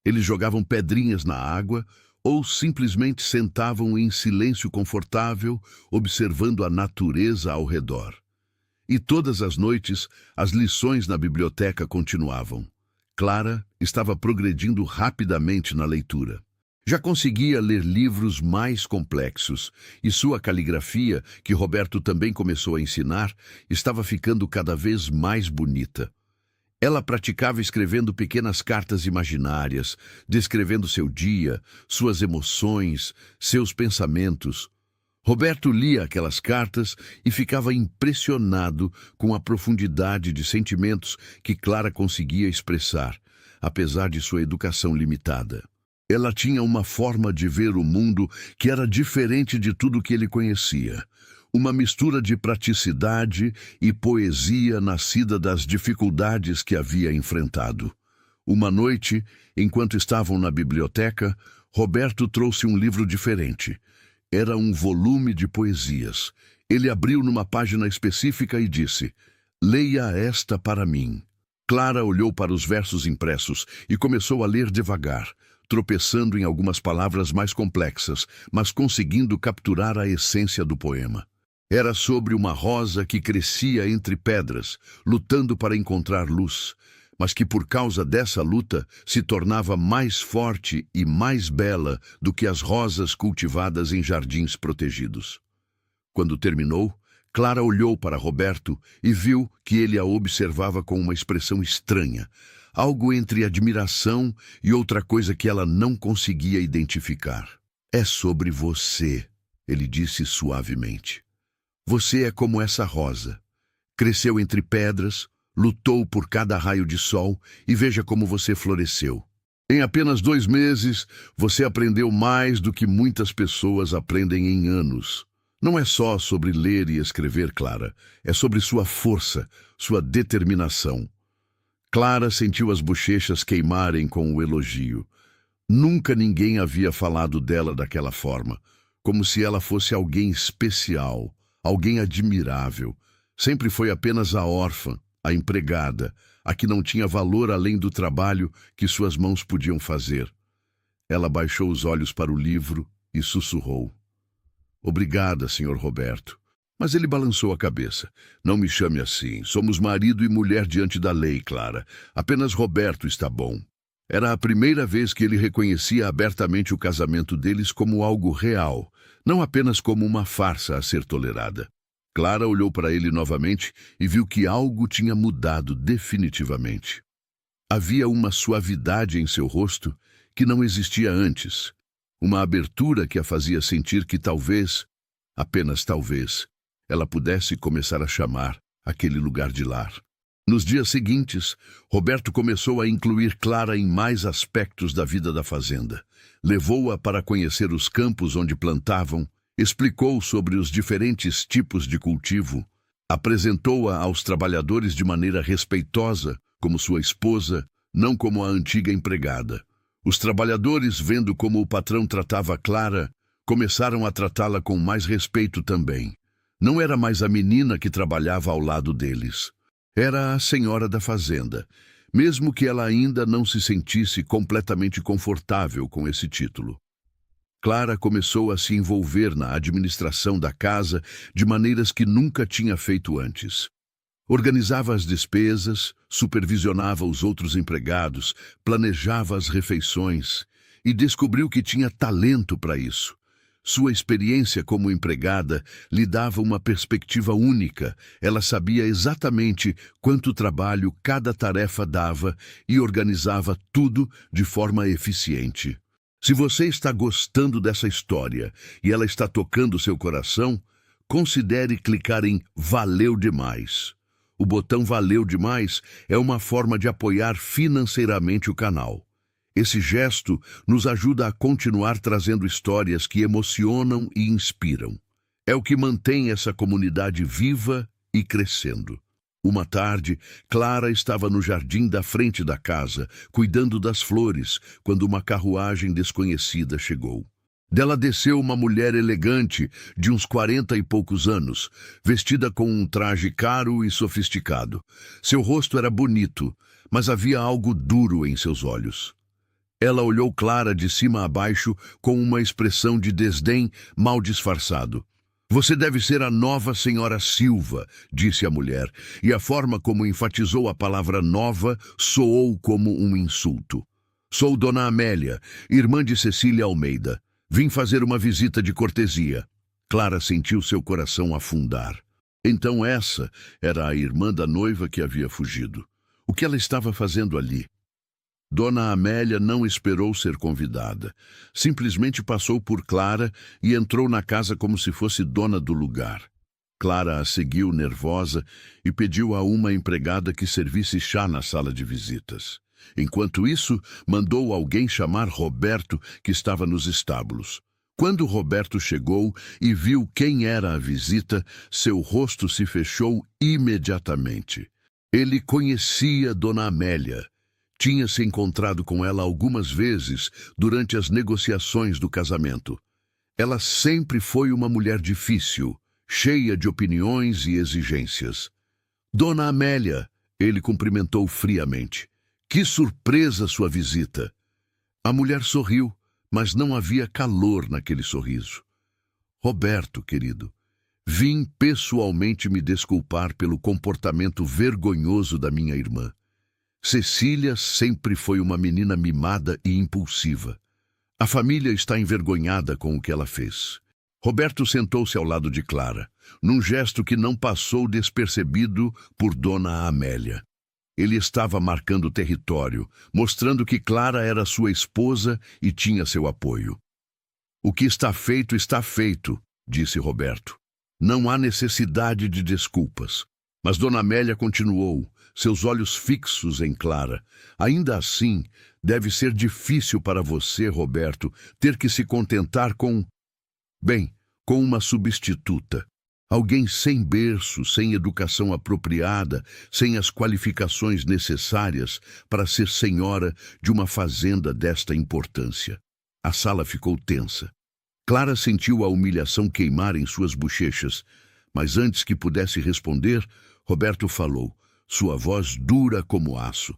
Eles jogavam pedrinhas na água ou simplesmente sentavam em silêncio confortável, observando a natureza ao redor. E todas as noites, as lições na biblioteca continuavam. Clara estava progredindo rapidamente na leitura. Já conseguia ler livros mais complexos, e sua caligrafia, que Roberto também começou a ensinar, estava ficando cada vez mais bonita. Ela praticava escrevendo pequenas cartas imaginárias, descrevendo seu dia, suas emoções, seus pensamentos. Roberto lia aquelas cartas e ficava impressionado com a profundidade de sentimentos que Clara conseguia expressar, apesar de sua educação limitada. Ela tinha uma forma de ver o mundo que era diferente de tudo que ele conhecia. Uma mistura de praticidade e poesia nascida das dificuldades que havia enfrentado. Uma noite, enquanto estavam na biblioteca, Roberto trouxe um livro diferente. Era um volume de poesias. Ele abriu numa página específica e disse: "Leia esta para mim." Clara olhou para os versos impressos e começou a ler devagar, tropeçando em algumas palavras mais complexas, mas conseguindo capturar a essência do poema. Era sobre uma rosa que crescia entre pedras, lutando para encontrar luz, mas que por causa dessa luta se tornava mais forte e mais bela do que as rosas cultivadas em jardins protegidos. Quando terminou, Clara olhou para Roberto e viu que ele a observava com uma expressão estranha, algo entre admiração e outra coisa que ela não conseguia identificar. "É sobre você", ele disse suavemente. "Você é como essa rosa. Cresceu entre pedras, lutou por cada raio de sol e veja como você floresceu. Em apenas 2 meses, você aprendeu mais do que muitas pessoas aprendem em anos. Não é só sobre ler e escrever, Clara. É sobre sua força, sua determinação. Clara sentiu as bochechas queimarem com o elogio. Nunca ninguém havia falado dela daquela forma, como se ela fosse alguém especial, alguém admirável. Sempre foi apenas a órfã, a empregada, a que não tinha valor além do trabalho que suas mãos podiam fazer. Ela baixou os olhos para o livro e sussurrou: "Obrigada, Sr. Roberto." Mas ele balançou a cabeça. "Não me chame assim. Somos marido e mulher diante da lei, Clara. Apenas Roberto está bom." Era a primeira vez que ele reconhecia abertamente o casamento deles como algo real, não apenas como uma farsa a ser tolerada. Clara olhou para ele novamente e viu que algo tinha mudado definitivamente. Havia uma suavidade em seu rosto que não existia antes, uma abertura que a fazia sentir que talvez, apenas talvez, ela pudesse começar a chamar aquele lugar de lar. Nos dias seguintes, Roberto começou a incluir Clara em mais aspectos da vida da fazenda. Levou-a para conhecer os campos onde plantavam, explicou sobre os diferentes tipos de cultivo, apresentou-a aos trabalhadores de maneira respeitosa, como sua esposa, não como a antiga empregada. Os trabalhadores, vendo como o patrão tratava Clara, começaram a tratá-la com mais respeito também. Não era mais a menina que trabalhava ao lado deles. Era a senhora da fazenda, mesmo que ela ainda não se sentisse completamente confortável com esse título. Clara começou a se envolver na administração da casa de maneiras que nunca tinha feito antes. Organizava as despesas, supervisionava os outros empregados, planejava as refeições e descobriu que tinha talento para isso. Sua experiência como empregada lhe dava uma perspectiva única. Ela sabia exatamente quanto trabalho cada tarefa dava e organizava tudo de forma eficiente. Se você está gostando dessa história e ela está tocando seu coração, considere clicar em Valeu Demais. O botão Valeu Demais é uma forma de apoiar financeiramente o canal. Esse gesto nos ajuda a continuar trazendo histórias que emocionam e inspiram. É o que mantém essa comunidade viva e crescendo. Uma tarde, Clara estava no jardim da frente da casa, cuidando das flores, quando uma carruagem desconhecida chegou. Dela desceu uma mulher elegante, de uns 40 e poucos anos, vestida com um traje caro e sofisticado. Seu rosto era bonito, mas havia algo duro em seus olhos. Ela olhou Clara de cima a baixo com uma expressão de desdém mal disfarçado. "Você deve ser a nova senhora Silva", disse a mulher, e a forma como enfatizou a palavra nova soou como um insulto. "Sou Dona Amélia, irmã de Cecília Almeida. Vim fazer uma visita de cortesia." Clara sentiu seu coração afundar. Então essa era a irmã da noiva que havia fugido. O que ela estava fazendo ali? Dona Amélia não esperou ser convidada. Simplesmente passou por Clara e entrou na casa como se fosse dona do lugar. Clara a seguiu nervosa e pediu a uma empregada que servisse chá na sala de visitas. Enquanto isso, mandou alguém chamar Roberto, que estava nos estábulos. Quando Roberto chegou e viu quem era a visita, seu rosto se fechou imediatamente. Ele conhecia Dona Amélia. Tinha se encontrado com ela algumas vezes durante as negociações do casamento. Ela sempre foi uma mulher difícil, cheia de opiniões e exigências. "Dona Amélia", ele cumprimentou friamente. "Que surpresa sua visita!" A mulher sorriu, mas não havia calor naquele sorriso. "Roberto, querido, vim pessoalmente me desculpar pelo comportamento vergonhoso da minha irmã. Cecília sempre foi uma menina mimada e impulsiva. A família está envergonhada com o que ela fez." Roberto sentou-se ao lado de Clara, num gesto que não passou despercebido por Dona Amélia. Ele estava marcando território, mostrando que Clara era sua esposa e tinha seu apoio. "O que está feito, disse Roberto. "Não há necessidade de desculpas." Mas Dona Amélia continuou, seus olhos fixos em Clara. "Ainda assim, deve ser difícil para você, Roberto, ter que se contentar com... Bem, com uma substituta. Alguém sem berço, sem educação apropriada, sem as qualificações necessárias para ser senhora de uma fazenda desta importância. A sala ficou tensa. Clara sentiu a humilhação queimar em suas bochechas, mas antes que pudesse responder, Roberto falou, sua voz dura como aço.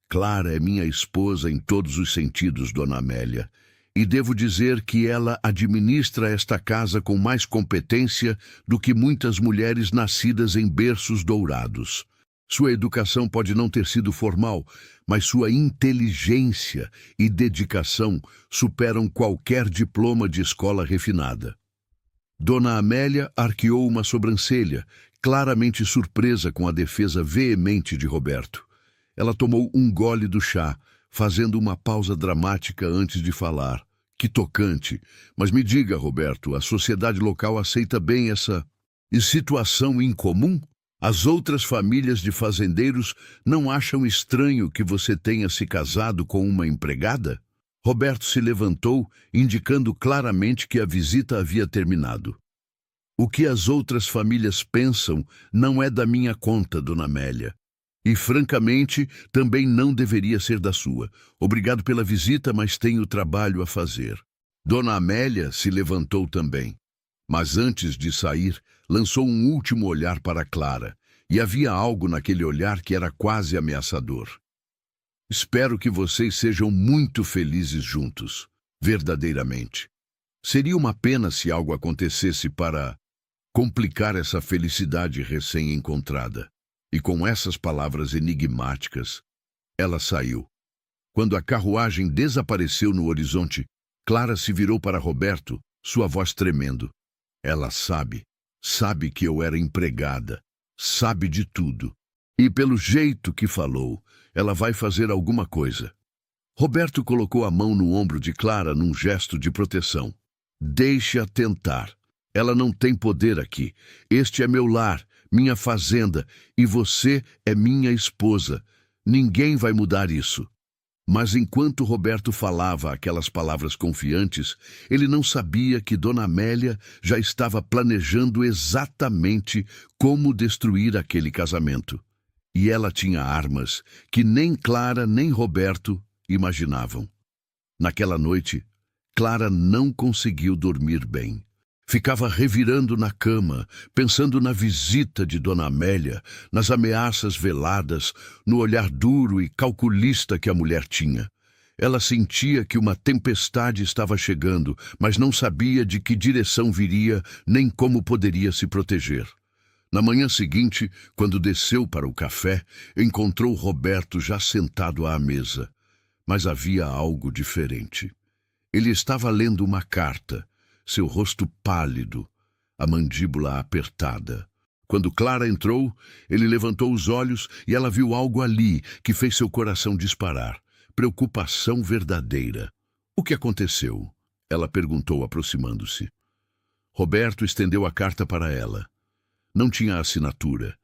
Clara é minha esposa em todos os sentidos, dona Amélia, e devo dizer que ela administra esta casa com mais competência do que muitas mulheres nascidas em berços dourados. Sua educação pode não ter sido formal, mas sua inteligência e dedicação superam qualquer diploma de escola refinada. Dona Amélia arqueou uma sobrancelha, claramente surpresa com a defesa veemente de Roberto. Ela tomou um gole do chá, fazendo uma pausa dramática antes de falar. Que tocante! Mas me diga, Roberto, a sociedade local aceita bem essa situação incomum? As outras famílias de fazendeiros não acham estranho que você tenha se casado com uma empregada? Roberto se levantou, indicando claramente que a visita havia terminado. O que as outras famílias pensam não é da minha conta, dona Amélia. E, francamente, também não deveria ser da sua. Obrigado pela visita, mas tenho trabalho a fazer. Dona Amélia se levantou também. Mas antes de sair, lançou um último olhar para Clara. E havia algo naquele olhar que era quase ameaçador. Espero que vocês sejam muito felizes juntos. Verdadeiramente. Seria uma pena se algo acontecesse para complicar essa felicidade recém-encontrada. E com essas palavras enigmáticas, ela saiu. Quando a carruagem desapareceu no horizonte, Clara se virou para Roberto, sua voz tremendo. Ela sabe que eu era empregada, sabe de tudo. E pelo jeito que falou, ela vai fazer alguma coisa. Roberto colocou a mão no ombro de Clara num gesto de proteção. Deixe-a tentar. Ela não tem poder aqui. Este é meu lar, minha fazenda, e você é minha esposa. Ninguém vai mudar isso. Mas enquanto Roberto falava aquelas palavras confiantes, ele não sabia que Dona Amélia já estava planejando exatamente como destruir aquele casamento. E ela tinha armas que nem Clara nem Roberto imaginavam. Naquela noite, Clara não conseguiu dormir bem. Ficava revirando na cama, pensando na visita de Dona Amélia, nas ameaças veladas, no olhar duro e calculista que a mulher tinha. Ela sentia que uma tempestade estava chegando, mas não sabia de que direção viria nem como poderia se proteger. Na manhã seguinte, quando desceu para o café, encontrou Roberto já sentado à mesa. Mas havia algo diferente. Ele estava lendo uma carta, seu rosto pálido, a mandíbula apertada. Quando Clara entrou, ele levantou os olhos e ela viu algo ali que fez seu coração disparar. Preocupação verdadeira. O que aconteceu? Ela perguntou, aproximando-se. Roberto estendeu a carta para ela. Não tinha assinatura,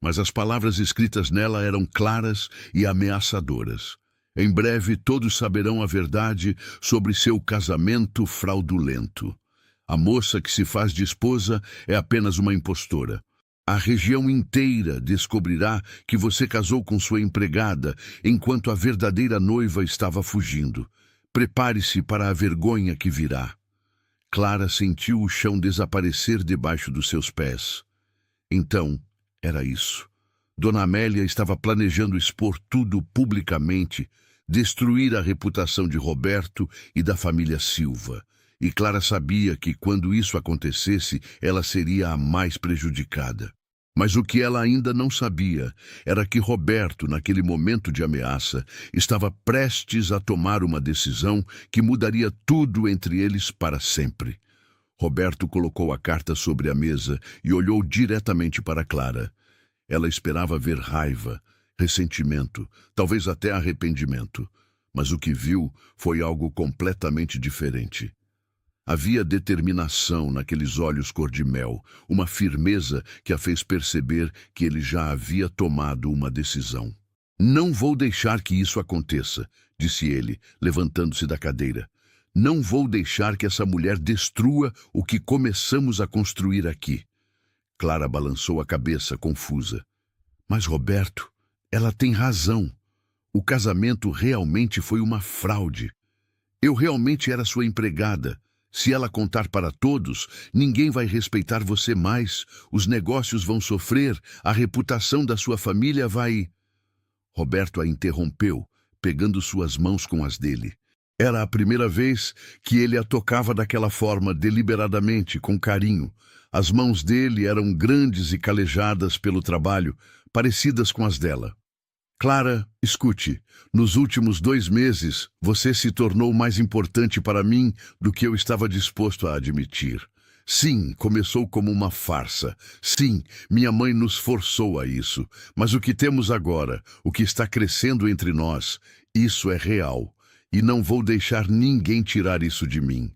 mas as palavras escritas nela eram claras e ameaçadoras. Em breve todos saberão a verdade sobre seu casamento fraudulento. A moça que se faz de esposa é apenas uma impostora. A região inteira descobrirá que você casou com sua empregada enquanto a verdadeira noiva estava fugindo. Prepare-se para a vergonha que virá. Clara sentiu o chão desaparecer debaixo dos seus pés. Então, era isso. Dona Amélia estava planejando expor tudo publicamente, destruir a reputação de Roberto e da família Silva. E Clara sabia que, quando isso acontecesse, ela seria a mais prejudicada. Mas o que ela ainda não sabia era que Roberto, naquele momento de ameaça, estava prestes a tomar uma decisão que mudaria tudo entre eles para sempre. Roberto colocou a carta sobre a mesa e olhou diretamente para Clara. Ela esperava ver raiva, ressentimento, talvez até arrependimento. Mas o que viu foi algo completamente diferente. Havia determinação naqueles olhos cor-de-mel, uma firmeza que a fez perceber que ele já havia tomado uma decisão. Não vou deixar que isso aconteça, disse ele, levantando-se da cadeira. Não vou deixar que essa mulher destrua o que começamos a construir aqui. Clara balançou a cabeça, confusa. Mas, Roberto, ela tem razão. O casamento realmente foi uma fraude. Eu realmente era sua empregada. Se ela contar para todos, ninguém vai respeitar você mais. Os negócios vão sofrer, a reputação da sua família vai... Roberto a interrompeu, pegando suas mãos com as dele. Era a primeira vez que ele a tocava daquela forma, deliberadamente, com carinho. As mãos dele eram grandes e calejadas pelo trabalho, parecidas com as dela. Clara, escute, nos últimos 2 meses, você se tornou mais importante para mim do que eu estava disposto a admitir. Sim, começou como uma farsa. Sim, minha mãe nos forçou a isso. Mas o que temos agora, o que está crescendo entre nós, isso é real. E não vou deixar ninguém tirar isso de mim.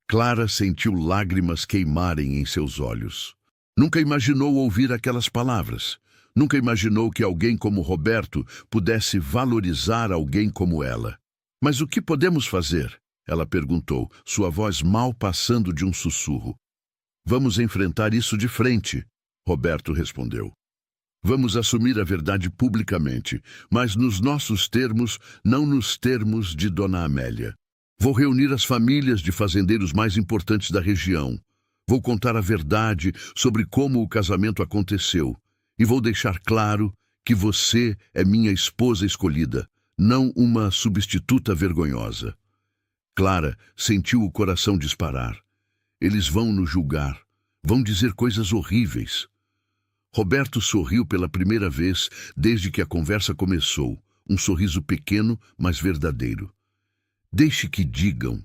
Clara sentiu lágrimas queimarem em seus olhos. Nunca imaginou ouvir aquelas palavras. Nunca imaginou que alguém como Roberto pudesse valorizar alguém como ela. Mas o que podemos fazer? Ela perguntou, sua voz mal passando de um sussurro. Vamos enfrentar isso de frente, Roberto respondeu. Vamos assumir a verdade publicamente, mas nos nossos termos, não nos termos de Dona Amélia. Vou reunir as famílias de fazendeiros mais importantes da região. Vou contar a verdade sobre como o casamento aconteceu. E vou deixar claro que você é minha esposa escolhida, não uma substituta vergonhosa. Clara sentiu o coração disparar. Eles vão nos julgar, vão dizer coisas horríveis. Roberto sorriu pela primeira vez desde que a conversa começou, um sorriso pequeno, mas verdadeiro. Deixe que digam.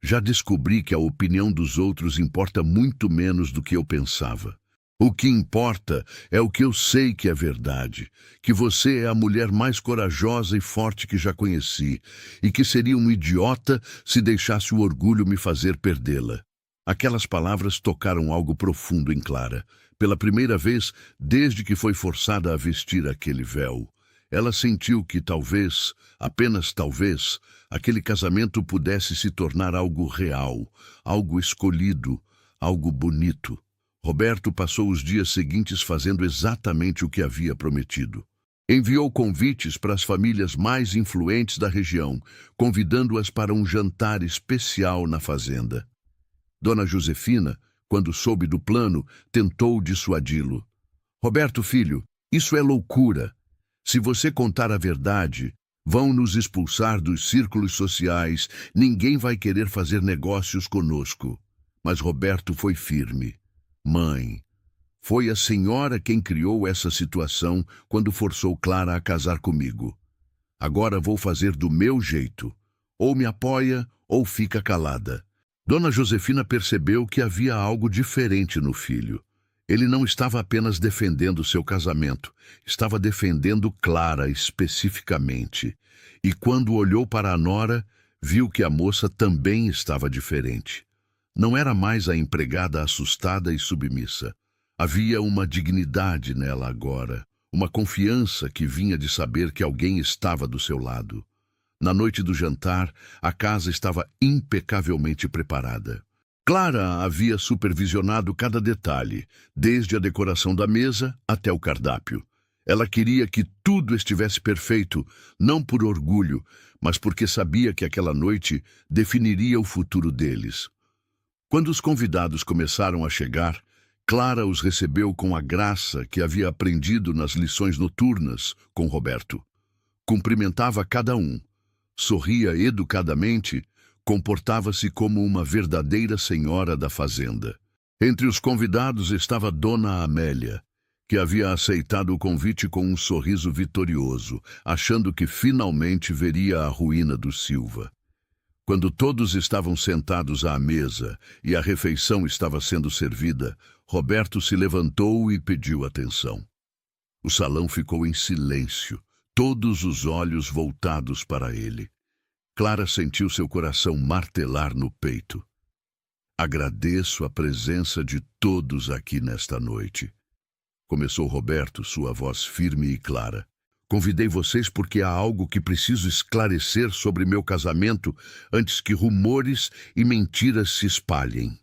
Já descobri que a opinião dos outros importa muito menos do que eu pensava. O que importa é o que eu sei que é verdade, que você é a mulher mais corajosa e forte que já conheci, e que seria um idiota se deixasse o orgulho me fazer perdê-la. Aquelas palavras tocaram algo profundo em Clara. Pela primeira vez, desde que foi forçada a vestir aquele véu, ela sentiu que talvez, apenas talvez, aquele casamento pudesse se tornar algo real, algo escolhido, algo bonito. Roberto passou os dias seguintes fazendo exatamente o que havia prometido. Enviou convites para as famílias mais influentes da região, convidando-as para um jantar especial na fazenda. Dona Josefina, quando soube do plano, tentou dissuadi-lo. Roberto, filho, isso é loucura. Se você contar a verdade, vão nos expulsar dos círculos sociais, ninguém vai querer fazer negócios conosco. Mas Roberto foi firme. Mãe, foi a senhora quem criou essa situação quando forçou Clara a casar comigo. Agora vou fazer do meu jeito. Ou me apoia, ou fica calada. Dona Josefina percebeu que havia algo diferente no filho. Ele não estava apenas defendendo seu casamento, estava defendendo Clara especificamente. E quando olhou para a nora, viu que a moça também estava diferente. Não era mais a empregada assustada e submissa. Havia uma dignidade nela agora, uma confiança que vinha de saber que alguém estava do seu lado. Na noite do jantar, a casa estava impecavelmente preparada. Clara havia supervisionado cada detalhe, desde a decoração da mesa até o cardápio. Ela queria que tudo estivesse perfeito, não por orgulho, mas porque sabia que aquela noite definiria o futuro deles. Quando os convidados começaram a chegar, Clara os recebeu com a graça que havia aprendido nas lições noturnas com Roberto. Cumprimentava cada um, sorria educadamente, comportava-se como uma verdadeira senhora da fazenda. Entre os convidados estava Dona Amélia, que havia aceitado o convite com um sorriso vitorioso, achando que finalmente veria a ruína do Silva. Quando todos estavam sentados à mesa e a refeição estava sendo servida, Roberto se levantou e pediu atenção. O salão ficou em silêncio, todos os olhos voltados para ele. Clara sentiu seu coração martelar no peito. Agradeço a presença de todos aqui nesta noite. Começou Roberto, sua voz firme e clara. Convidei vocês porque há algo que preciso esclarecer sobre meu casamento antes que rumores e mentiras se espalhem.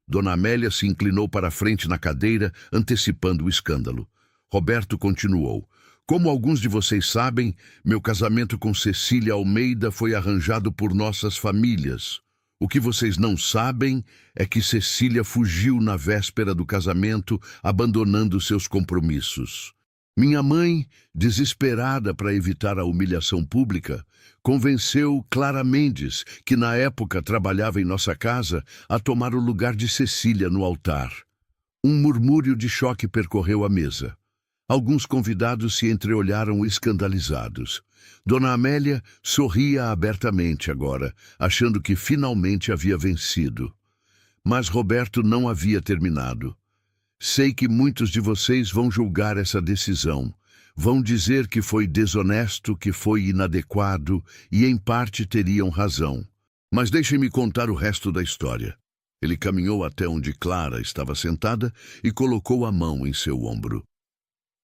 Dona Amélia se inclinou para a frente na cadeira, antecipando o escândalo. Roberto continuou. Como alguns de vocês sabem, meu casamento com Cecília Almeida foi arranjado por nossas famílias. O que vocês não sabem é que Cecília fugiu na véspera do casamento, abandonando seus compromissos. Minha mãe, desesperada para evitar a humilhação pública, convenceu Clara Mendes, que na época trabalhava em nossa casa, a tomar o lugar de Cecília no altar. Um murmúrio de choque percorreu a mesa. Alguns convidados se entreolharam escandalizados. Dona Amélia sorria abertamente agora, achando que finalmente havia vencido. Mas Roberto não havia terminado. Sei que muitos de vocês vão julgar essa decisão. Vão dizer que foi desonesto, que foi inadequado e, em parte, teriam razão. Mas deixem-me contar o resto da história. Ele caminhou até onde Clara estava sentada e colocou a mão em seu ombro.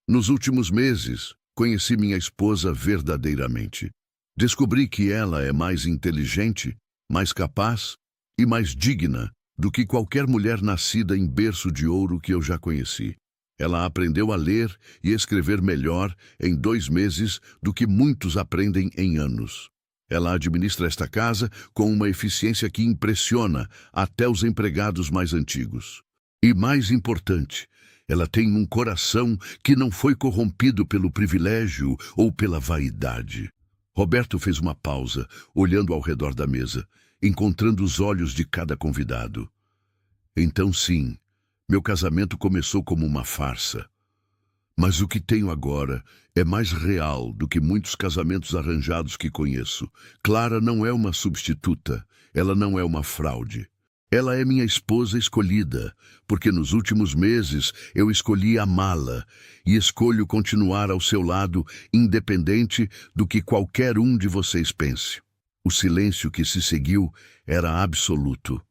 Nos últimos meses, conheci minha esposa verdadeiramente. Descobri que ela é mais inteligente, mais capaz e mais digna do que qualquer mulher nascida em berço de ouro que eu já conheci. Ela aprendeu a ler e escrever melhor em 2 meses do que muitos aprendem em anos. Ela administra esta casa com uma eficiência que impressiona até os empregados mais antigos. E mais importante, ela tem um coração que não foi corrompido pelo privilégio ou pela vaidade. Roberto fez uma pausa, olhando ao redor da mesa, encontrando os olhos de cada convidado. Então sim, meu casamento começou como uma farsa. Mas o que tenho agora é mais real do que muitos casamentos arranjados que conheço. Clara não é uma substituta, ela não é uma fraude. Ela é minha esposa escolhida, porque nos últimos meses eu escolhi amá-la e escolho continuar ao seu lado, independente do que qualquer um de vocês pense. O silêncio que se seguiu era absoluto.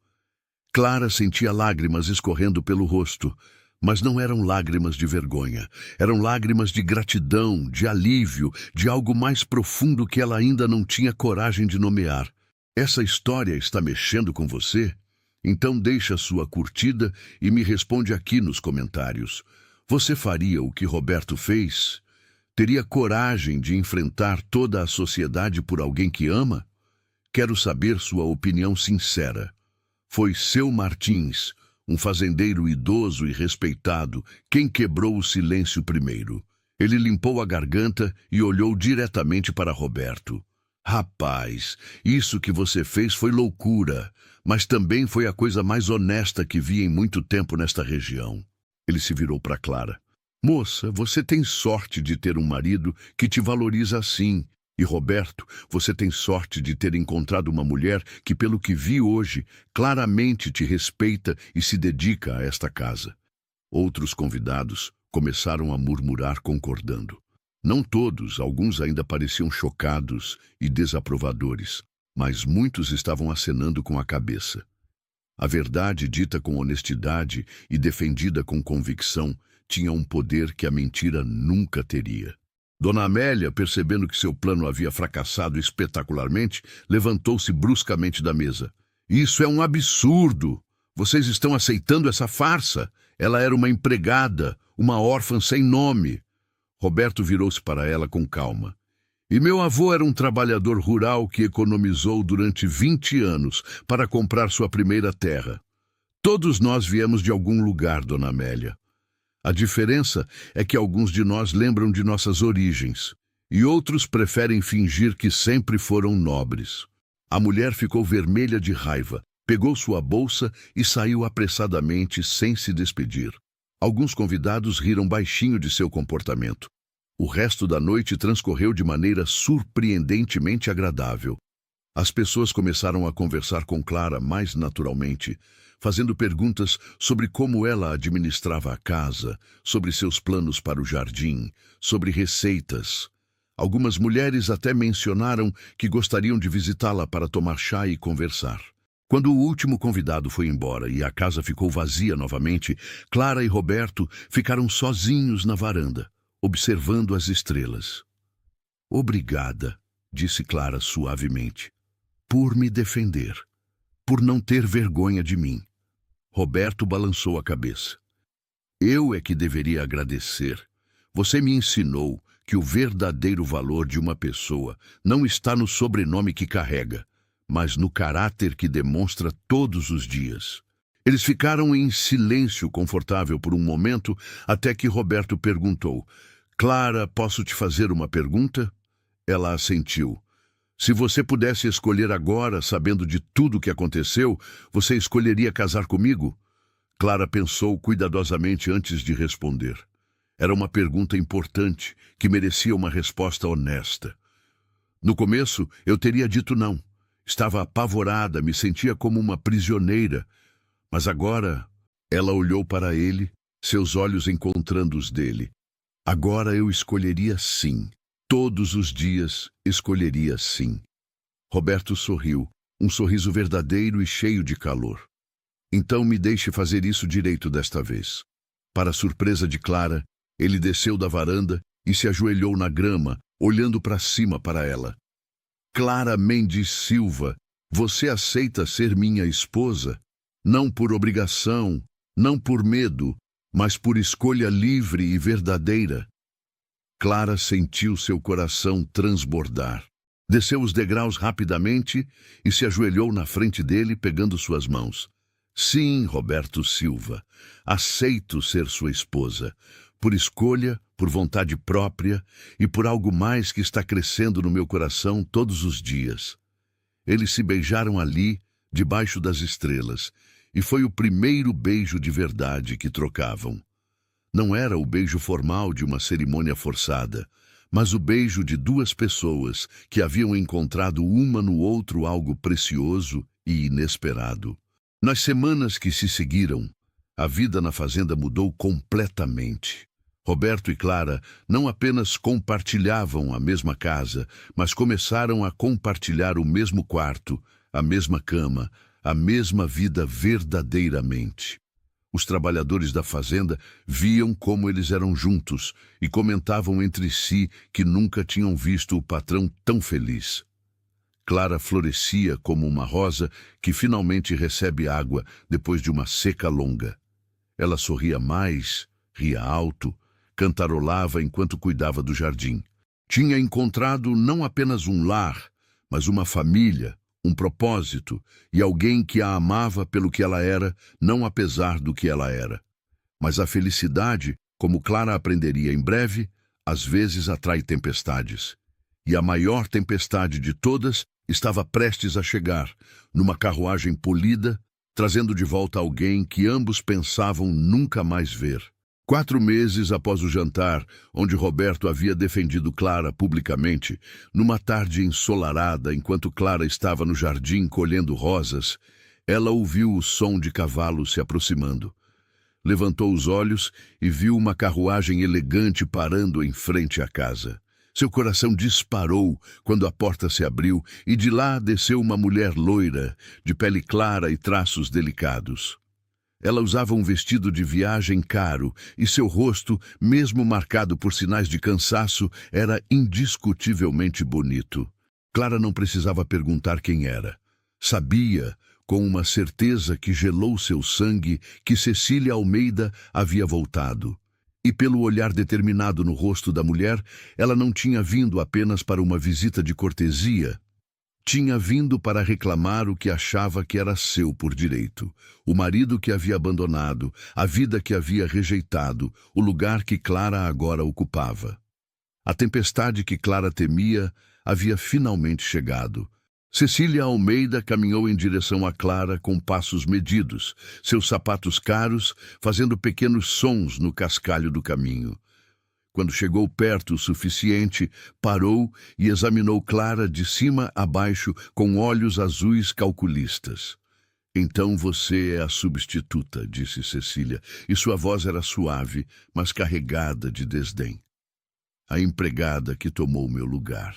Clara sentia lágrimas escorrendo pelo rosto, mas não eram lágrimas de vergonha. Eram lágrimas de gratidão, de alívio, de algo mais profundo que ela ainda não tinha coragem de nomear. Essa história está mexendo com você? Então deixa sua curtida e me responde aqui nos comentários. Você faria o que Roberto fez? Teria coragem de enfrentar toda a sociedade por alguém que ama? Quero saber sua opinião sincera. Foi seu Martins, um fazendeiro idoso e respeitado, quem quebrou o silêncio primeiro. Ele limpou a garganta e olhou diretamente para Roberto. Rapaz, isso que você fez foi loucura, mas também foi a coisa mais honesta que vi em muito tempo nesta região. Ele se virou para Clara. Moça, você tem sorte de ter um marido que te valoriza assim. E Roberto, você tem sorte de ter encontrado uma mulher que, pelo que vi hoje, claramente te respeita e se dedica a esta casa. Outros convidados começaram a murmurar concordando. Não todos, alguns ainda pareciam chocados e desaprovadores, mas muitos estavam acenando com a cabeça. A verdade dita com honestidade e defendida com convicção tinha um poder que a mentira nunca teria. Dona Amélia, percebendo que seu plano havia fracassado espetacularmente, levantou-se bruscamente da mesa. Isso é um absurdo! Vocês estão aceitando essa farsa? Ela era uma empregada, uma órfã sem nome. Roberto virou-se para ela com calma. E meu avô era um trabalhador rural que economizou durante 20 anos para comprar sua primeira terra. Todos nós viemos de algum lugar, Dona Amélia. A diferença é que alguns de nós lembram de nossas origens, e outros preferem fingir que sempre foram nobres. A mulher ficou vermelha de raiva, pegou sua bolsa e saiu apressadamente, sem se despedir. Alguns convidados riram baixinho de seu comportamento. O resto da noite transcorreu de maneira surpreendentemente agradável. As pessoas começaram a conversar com Clara mais naturalmente, fazendo perguntas sobre como ela administrava a casa, sobre seus planos para o jardim, sobre receitas. Algumas mulheres até mencionaram que gostariam de visitá-la para tomar chá e conversar. Quando o último convidado foi embora e a casa ficou vazia novamente, Clara e Roberto ficaram sozinhos na varanda, observando as estrelas. Obrigada, disse Clara suavemente, por me defender, por não ter vergonha de mim. Roberto balançou a cabeça. Eu é que deveria agradecer. Você me ensinou que o verdadeiro valor de uma pessoa não está no sobrenome que carrega, mas no caráter que demonstra todos os dias. Eles ficaram em silêncio confortável por um momento, até que Roberto perguntou: Clara, posso te fazer uma pergunta? Ela assentiu. Se você pudesse escolher agora, sabendo de tudo o que aconteceu, você escolheria casar comigo? Clara pensou cuidadosamente antes de responder. Era uma pergunta importante, que merecia uma resposta honesta. No começo, eu teria dito não. Estava apavorada, me sentia como uma prisioneira. Mas agora, ela olhou para ele, seus olhos encontrando os dele. Agora eu escolheria sim. Todos os dias escolheria sim. Roberto sorriu, um sorriso verdadeiro e cheio de calor. Então me deixe fazer isso direito desta vez. Para a surpresa de Clara, ele desceu da varanda e se ajoelhou na grama, olhando para cima para ela. Clara Mendes Silva, você aceita ser minha esposa? Não por obrigação, não por medo, mas por escolha livre e verdadeira. Clara sentiu seu coração transbordar. Desceu os degraus rapidamente e se ajoelhou na frente dele, pegando suas mãos. Sim, Roberto Silva, aceito ser sua esposa, por escolha, por vontade própria e por algo mais que está crescendo no meu coração todos os dias. Eles se beijaram ali, debaixo das estrelas, e foi o primeiro beijo de verdade que trocavam. Não era o beijo formal de uma cerimônia forçada, mas o beijo de duas pessoas que haviam encontrado uma no outro algo precioso e inesperado. Nas semanas que se seguiram, a vida na fazenda mudou completamente. Roberto e Clara não apenas compartilhavam a mesma casa, mas começaram a compartilhar o mesmo quarto, a mesma cama, a mesma vida verdadeiramente. Os trabalhadores da fazenda viam como eles eram juntos e comentavam entre si que nunca tinham visto o patrão tão feliz. Clara florescia como uma rosa que finalmente recebe água depois de uma seca longa. Ela sorria mais, ria alto, cantarolava enquanto cuidava do jardim. Tinha encontrado não apenas um lar, mas uma família, um propósito e alguém que a amava pelo que ela era, não apesar do que ela era. Mas a felicidade, como Clara aprenderia em breve, às vezes atrai tempestades. E a maior tempestade de todas estava prestes a chegar, numa carruagem polida, trazendo de volta alguém que ambos pensavam nunca mais ver. 4 meses após o jantar, onde Roberto havia defendido Clara publicamente, numa tarde ensolarada, enquanto Clara estava no jardim colhendo rosas, ela ouviu o som de cavalos se aproximando. Levantou os olhos e viu uma carruagem elegante parando em frente à casa. Seu coração disparou quando a porta se abriu e de lá desceu uma mulher loira, de pele clara e traços delicados. Ela usava um vestido de viagem caro e seu rosto, mesmo marcado por sinais de cansaço, era indiscutivelmente bonito. Clara não precisava perguntar quem era. Sabia, com uma certeza que gelou seu sangue, que Cecília Almeida havia voltado. E pelo olhar determinado no rosto da mulher, ela não tinha vindo apenas para uma visita de cortesia. Tinha vindo para reclamar o que achava que era seu por direito, o marido que havia abandonado, a vida que havia rejeitado, o lugar que Clara agora ocupava. A tempestade que Clara temia havia finalmente chegado. Cecília Almeida caminhou em direção a Clara com passos medidos, seus sapatos caros fazendo pequenos sons no cascalho do caminho. Quando chegou perto o suficiente, parou e examinou Clara de cima a baixo com olhos azuis calculistas. Então você é a substituta, disse Cecília, e sua voz era suave, mas carregada de desdém. A empregada que tomou meu lugar.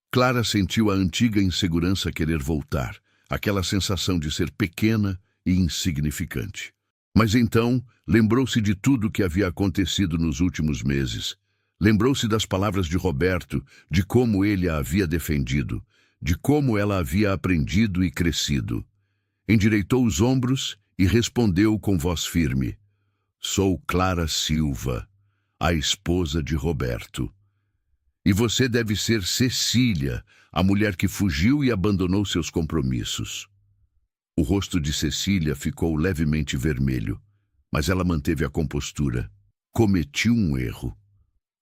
Clara sentiu a antiga insegurança querer voltar, aquela sensação de ser pequena e insignificante. Mas então lembrou-se de tudo o que havia acontecido nos últimos meses. Lembrou-se das palavras de Roberto, de como ele a havia defendido, de como ela havia aprendido e crescido. Endireitou os ombros e respondeu com voz firme: "Sou Clara Silva, a esposa de Roberto. E você deve ser Cecília, a mulher que fugiu e abandonou seus compromissos." O rosto de Cecília ficou levemente vermelho, mas ela manteve a compostura. "Cometi um erro.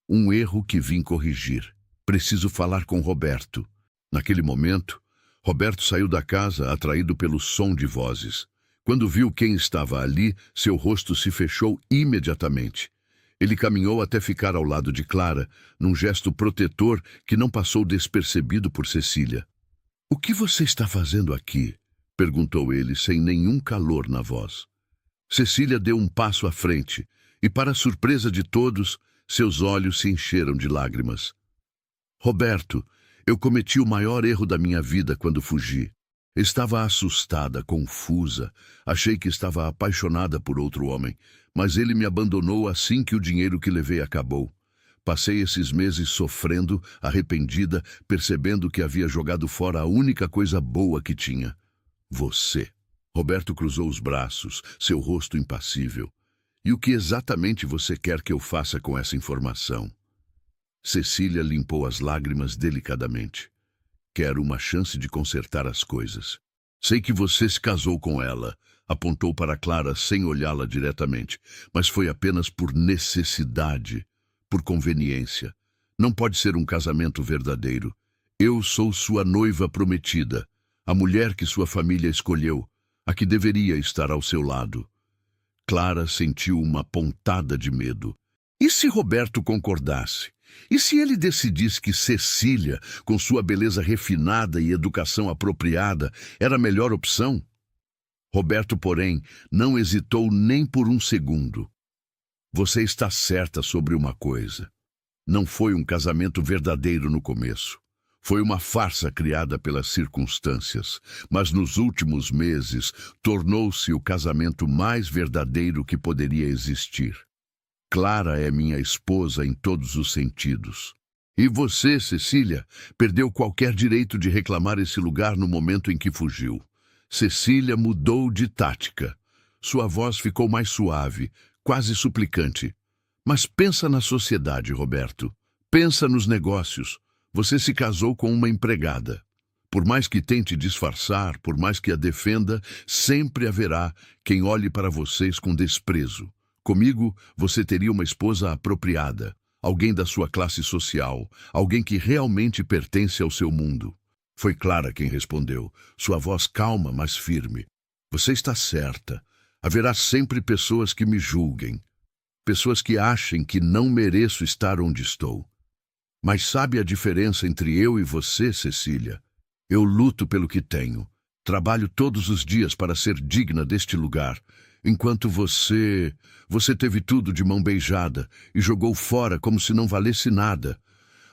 Um erro que vim corrigir. Preciso falar com Roberto." Naquele momento, Roberto saiu da casa, atraído pelo som de vozes. Quando viu quem estava ali, seu rosto se fechou imediatamente. Ele caminhou até ficar ao lado de Clara, num gesto protetor que não passou despercebido por Cecília. "O que você está fazendo aqui?" perguntou ele, sem nenhum calor na voz. Cecília deu um passo à frente, e, para a surpresa de todos, seus olhos se encheram de lágrimas. "Roberto, eu cometi o maior erro da minha vida quando fugi. Estava assustada, confusa, achei que estava apaixonada por outro homem, mas ele me abandonou assim que o dinheiro que levei acabou. Passei esses meses sofrendo, arrependida, percebendo que havia jogado fora a única coisa boa que tinha. Você." Roberto cruzou os braços, seu rosto impassível. "E o que exatamente você quer que eu faça com essa informação?" Cecília limpou as lágrimas delicadamente. "Quero uma chance de consertar as coisas. Sei que você se casou com ela", apontou para Clara sem olhá-la diretamente, "mas foi apenas por necessidade, por conveniência. Não pode ser um casamento verdadeiro. Eu sou sua noiva prometida, a mulher que sua família escolheu, a que deveria estar ao seu lado." Clara sentiu uma pontada de medo. E se Roberto concordasse? E se ele decidisse que Cecília, com sua beleza refinada e educação apropriada, era a melhor opção? Roberto, porém, não hesitou nem por um segundo. "Você está certa sobre uma coisa. Não foi um casamento verdadeiro no começo. Foi uma farsa criada pelas circunstâncias, mas nos últimos meses tornou-se o casamento mais verdadeiro que poderia existir. Clara é minha esposa em todos os sentidos. E você, Cecília, perdeu qualquer direito de reclamar esse lugar no momento em que fugiu." Cecília mudou de tática. Sua voz ficou mais suave, quase suplicante. "Mas pensa na sociedade, Roberto. Pensa nos negócios. Você se casou com uma empregada. Por mais que tente disfarçar, por mais que a defenda, sempre haverá quem olhe para vocês com desprezo. Comigo, você teria uma esposa apropriada, alguém da sua classe social, alguém que realmente pertence ao seu mundo." Foi Clara quem respondeu, sua voz calma, mas firme. "Você está certa. Haverá sempre pessoas que me julguem, pessoas que achem que não mereço estar onde estou. Mas sabe a diferença entre eu e você, Cecília? Eu luto pelo que tenho. Trabalho todos os dias para ser digna deste lugar, enquanto você teve tudo de mão beijada e jogou fora como se não valesse nada.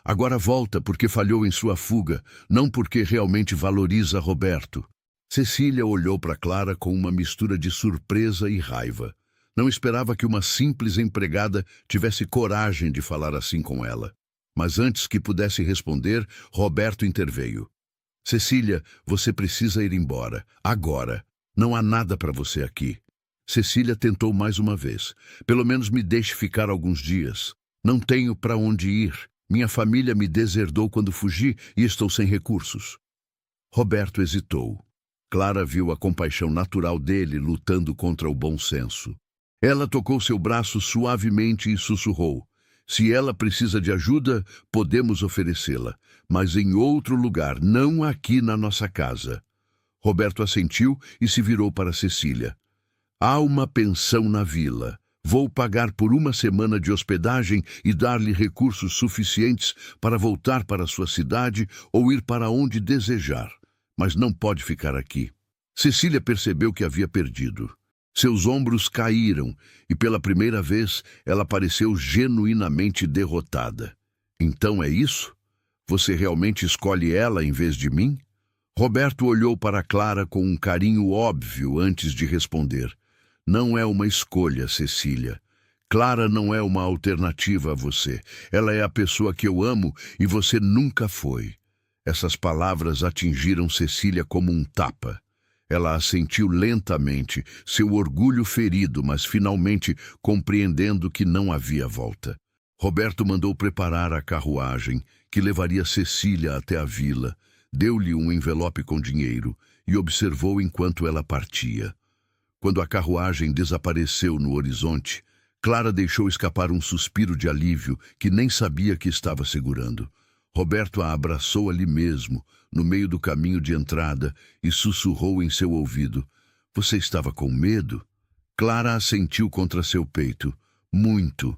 Agora volta porque falhou em sua fuga, não porque realmente valoriza Roberto." Cecília olhou para Clara com uma mistura de surpresa e raiva. Não esperava que uma simples empregada tivesse coragem de falar assim com ela. Mas antes que pudesse responder, Roberto interveio. "Cecília, você precisa ir embora. Agora. Não há nada para você aqui." Cecília tentou mais uma vez. "Pelo menos me deixe ficar alguns dias. Não tenho para onde ir. Minha família me deserdou quando fugi e estou sem recursos." Roberto hesitou. Clara viu a compaixão natural dele lutando contra o bom senso. Ela tocou seu braço suavemente e sussurrou: "Se ela precisa de ajuda, podemos oferecê-la, mas em outro lugar, não aqui na nossa casa." Roberto assentiu e se virou para Cecília. "Há uma pensão na vila. Vou pagar por uma semana de hospedagem e dar-lhe recursos suficientes para voltar para sua cidade ou ir para onde desejar. Mas não pode ficar aqui." Cecília percebeu que havia perdido. Seus ombros caíram e, pela primeira vez, ela pareceu genuinamente derrotada. "Então é isso? Você realmente escolhe ela em vez de mim?" Roberto olhou para Clara com um carinho óbvio antes de responder. "Não é uma escolha, Cecília. Clara não é uma alternativa a você. Ela é a pessoa que eu amo e você nunca foi. Essas palavras atingiram Cecília como um tapa. Ela assentiu lentamente, seu orgulho ferido, mas finalmente compreendendo que não havia volta. Roberto mandou preparar a carruagem, que levaria Cecília até a vila, deu-lhe um envelope com dinheiro e observou enquanto ela partia. Quando a carruagem desapareceu no horizonte, Clara deixou escapar um suspiro de alívio que nem sabia que estava segurando. Roberto a abraçou ali mesmo, no meio do caminho de entrada, e sussurrou em seu ouvido: "Você estava com medo?" Clara assentiu contra seu peito. "Muito.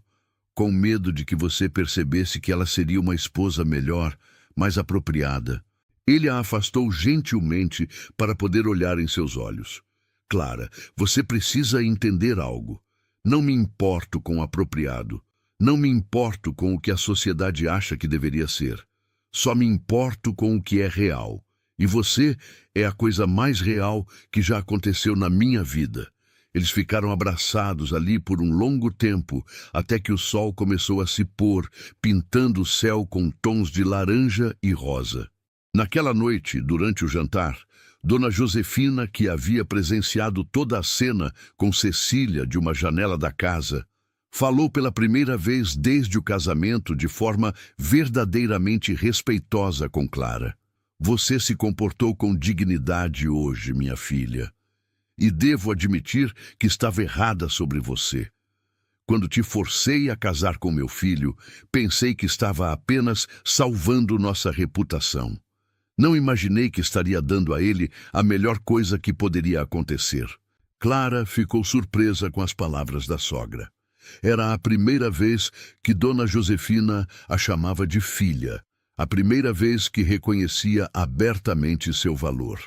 Com medo de que você percebesse que ela seria uma esposa melhor, mais apropriada." Ele a afastou gentilmente para poder olhar em seus olhos. "Clara, você precisa entender algo. Não me importo com o apropriado. Não me importo com o que a sociedade acha que deveria ser. Só me importo com o que é real. E você é a coisa mais real que já aconteceu na minha vida." Eles ficaram abraçados ali por um longo tempo, até que o sol começou a se pôr, pintando o céu com tons de laranja e rosa. Naquela noite, durante o jantar, Dona Josefina, que havia presenciado toda a cena com Cecília de uma janela da casa, falou pela primeira vez desde o casamento de forma verdadeiramente respeitosa com Clara. "Você se comportou com dignidade hoje, minha filha. E devo admitir que estava errada sobre você. Quando te forcei a casar com meu filho, pensei que estava apenas salvando nossa reputação. Não imaginei que estaria dando a ele a melhor coisa que poderia acontecer." Clara ficou surpresa com as palavras da sogra. Era a primeira vez que Dona Josefina a chamava de filha, a primeira vez que reconhecia abertamente seu valor.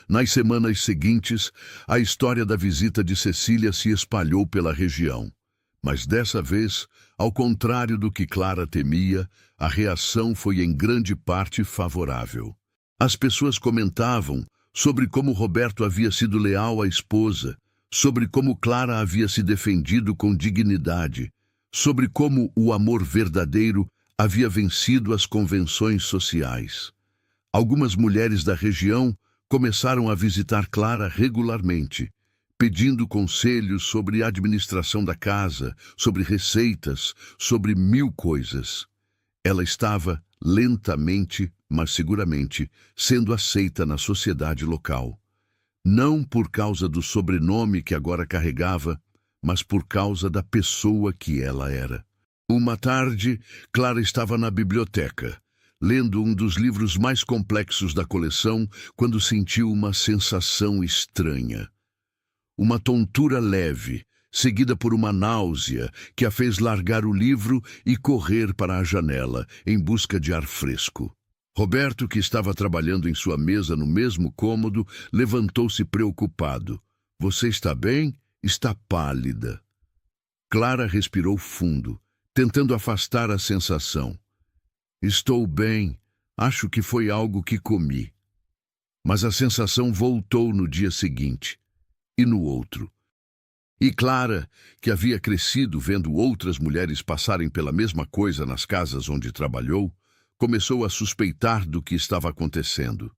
Nas semanas seguintes, a história da visita de Cecília se espalhou pela região. Mas dessa vez, ao contrário do que Clara temia, a reação foi em grande parte favorável. As pessoas comentavam sobre como Roberto havia sido leal à esposa, sobre como Clara havia se defendido com dignidade, sobre como o amor verdadeiro havia vencido as convenções sociais. Algumas mulheres da região começaram a visitar Clara regularmente, pedindo conselhos sobre a administração da casa, sobre receitas, sobre 1000 coisas. Ela estava, lentamente, mas seguramente, sendo aceita na sociedade local. Não por causa do sobrenome que agora carregava, mas por causa da pessoa que ela era. Uma tarde, Clara estava na biblioteca, lendo um dos livros mais complexos da coleção, quando sentiu uma sensação estranha. Uma tontura leve, seguida por uma náusea, que a fez largar o livro e correr para a janela, em busca de ar fresco. Roberto, que estava trabalhando em sua mesa no mesmo cômodo, levantou-se preocupado. "Você está bem? Está pálida." Clara respirou fundo, tentando afastar a sensação. "Estou bem. Acho que foi algo que comi." Mas a sensação voltou no dia seguinte, e no outro. E Clara, que havia crescido vendo outras mulheres passarem pela mesma coisa nas casas onde trabalhou, começou a suspeitar do que estava acontecendo.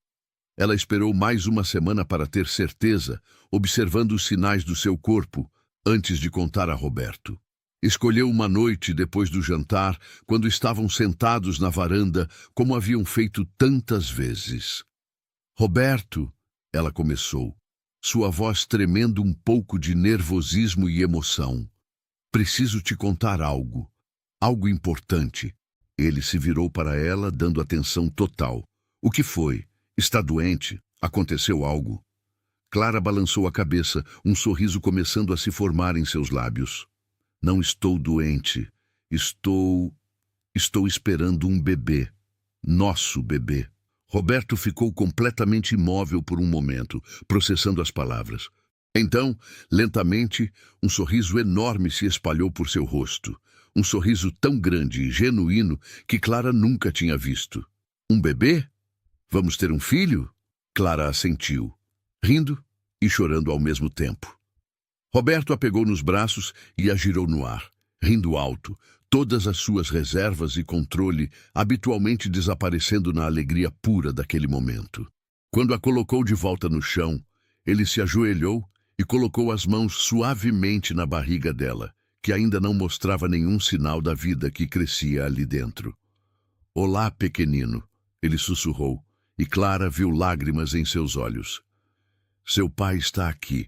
Ela esperou mais uma semana para ter certeza, observando os sinais do seu corpo, antes de contar a Roberto. Escolheu uma noite depois do jantar, quando estavam sentados na varanda, como haviam feito tantas vezes. "Roberto", ela começou, sua voz tremendo um pouco de nervosismo e emoção. "Preciso te contar algo. Algo importante." Ele se virou para ela, dando atenção total. "O que foi? Está doente? Aconteceu algo?" Clara balançou a cabeça, um sorriso começando a se formar em seus lábios. "Não estou doente. Estou esperando um bebê. Nosso bebê." Roberto ficou completamente imóvel por um momento, processando as palavras. Então, lentamente, um sorriso enorme se espalhou por seu rosto. Um sorriso tão grande e genuíno que Clara nunca tinha visto. "Um bebê? Vamos ter um filho?" Clara assentiu, rindo e chorando ao mesmo tempo. Roberto a pegou nos braços e a girou no ar. rindo alto, todas as suas reservas e controle habitualmente desaparecendo na alegria pura daquele momento. Quando a colocou de volta no chão, ele se ajoelhou e colocou as mãos suavemente na barriga dela, que ainda não mostrava nenhum sinal da vida que crescia ali dentro. "Olá, pequenino", ele sussurrou, e Clara viu lágrimas em seus olhos. "Seu pai está aqui,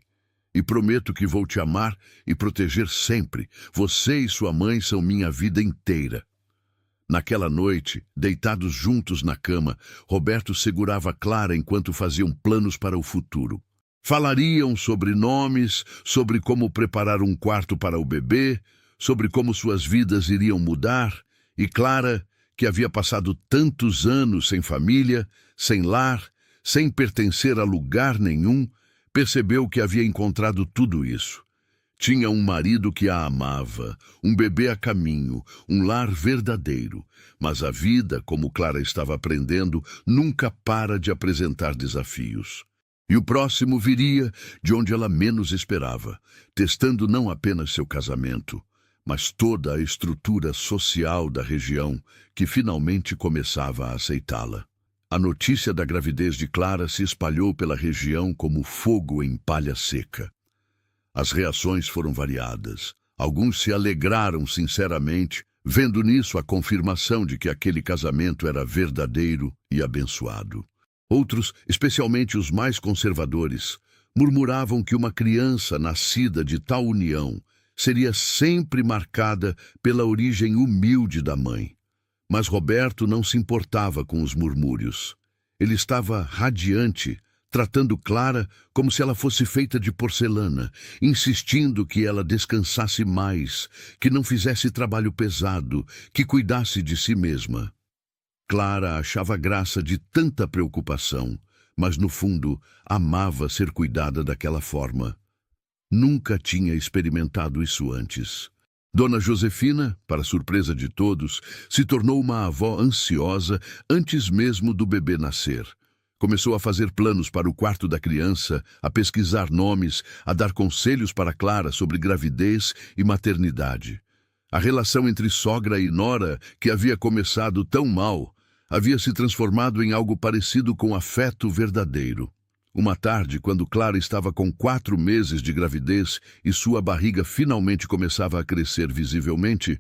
e prometo que vou te amar e proteger sempre. Você e sua mãe são minha vida inteira." Naquela noite, deitados juntos na cama, Roberto segurava Clara enquanto faziam planos para o futuro. Falariam sobre nomes, sobre como preparar um quarto para o bebê, sobre como suas vidas iriam mudar, e Clara, que havia passado tantos anos sem família, sem lar, sem pertencer a lugar nenhum, percebeu que havia encontrado tudo isso. Tinha um marido que a amava, um bebê a caminho, um lar verdadeiro. Mas a vida, como Clara estava aprendendo, nunca para de apresentar desafios. E o próximo viria de onde ela menos esperava, testando não apenas seu casamento, mas toda a estrutura social da região que finalmente começava a aceitá-la. A notícia da gravidez de Clara se espalhou pela região como fogo em palha seca. As reações foram variadas. Alguns se alegraram sinceramente, vendo nisso a confirmação de que aquele casamento era verdadeiro e abençoado. Outros, especialmente os mais conservadores, murmuravam que uma criança nascida de tal união seria sempre marcada pela origem humilde da mãe. Mas Roberto não se importava com os murmúrios. Ele estava radiante, tratando Clara como se ela fosse feita de porcelana, insistindo que ela descansasse mais, que não fizesse trabalho pesado, que cuidasse de si mesma. Clara achava graça de tanta preocupação, mas no fundo amava ser cuidada daquela forma. Nunca tinha experimentado isso antes. Dona Josefina, para surpresa de todos, se tornou uma avó ansiosa antes mesmo do bebê nascer. Começou a fazer planos para o quarto da criança, a pesquisar nomes, a dar conselhos para Clara sobre gravidez e maternidade. A relação entre sogra e nora, que havia começado tão mal, havia se transformado em algo parecido com afeto verdadeiro. Uma tarde, quando Clara estava com 4 meses de gravidez e sua barriga finalmente começava a crescer visivelmente,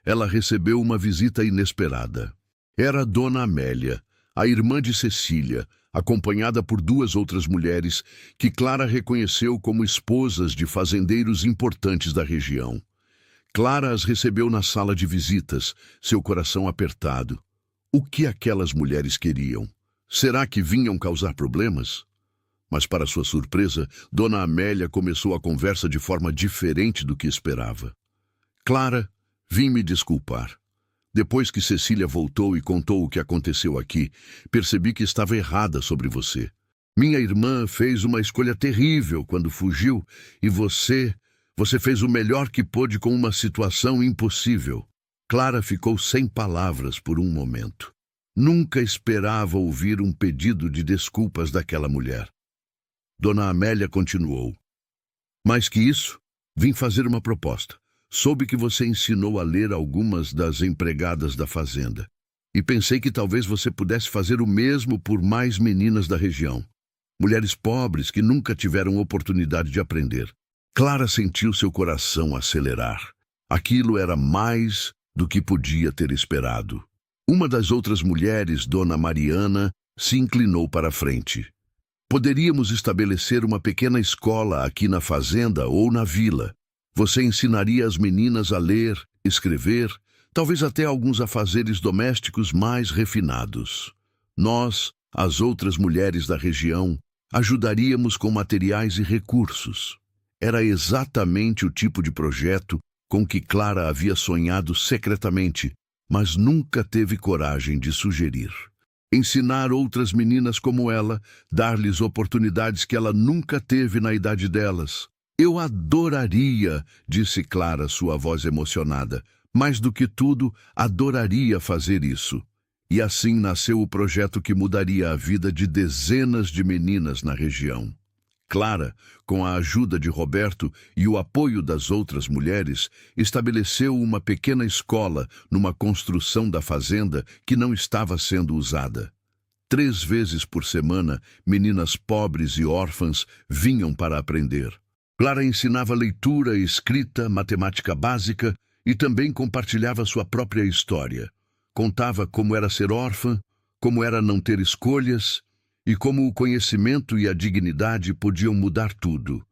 ela recebeu uma visita inesperada. Era Dona Amélia, a irmã de Cecília, acompanhada por 2 outras mulheres que Clara reconheceu como esposas de fazendeiros importantes da região. Clara as recebeu na sala de visitas, seu coração apertado. O que aquelas mulheres queriam? Será que vinham causar problemas? Mas, para sua surpresa, Dona Amélia começou a conversa de forma diferente do que esperava. "Clara, vim me desculpar. Depois que Cecília voltou e contou o que aconteceu aqui, percebi que estava errada sobre você. Minha irmã fez uma escolha terrível quando fugiu e você fez o melhor que pôde com uma situação impossível." Clara ficou sem palavras por um momento. Nunca esperava ouvir um pedido de desculpas daquela mulher. Dona Amélia continuou. "Mais que isso, vim fazer uma proposta. Soube que você ensinou a ler algumas das empregadas da fazenda. E pensei que talvez você pudesse fazer o mesmo por mais meninas da região. Mulheres pobres que nunca tiveram oportunidade de aprender." Clara sentiu seu coração acelerar. Aquilo era mais do que podia ter esperado. Uma das outras mulheres, Dona Mariana, se inclinou para a frente. "Poderíamos estabelecer uma pequena escola aqui na fazenda ou na vila. Você ensinaria as meninas a ler, escrever, talvez até alguns afazeres domésticos mais refinados. Nós, as outras mulheres da região, ajudaríamos com materiais e recursos." Era exatamente o tipo de projeto com que Clara havia sonhado secretamente, mas nunca teve coragem de sugerir. Ensinar outras meninas como ela, dar-lhes oportunidades que ela nunca teve na idade delas. "Eu adoraria", disse Clara, sua voz emocionada. "Mais do que tudo, adoraria fazer isso." E assim nasceu o projeto que mudaria a vida de dezenas de meninas na região. Clara, com a ajuda de Roberto e o apoio das outras mulheres, estabeleceu uma pequena escola numa construção da fazenda que não estava sendo usada. 3 vezes por semana, meninas pobres e órfãs vinham para aprender. Clara ensinava leitura, escrita, matemática básica e também compartilhava sua própria história. Contava como era ser órfã, como era não ter escolhas e como o conhecimento e a dignidade podiam mudar tudo.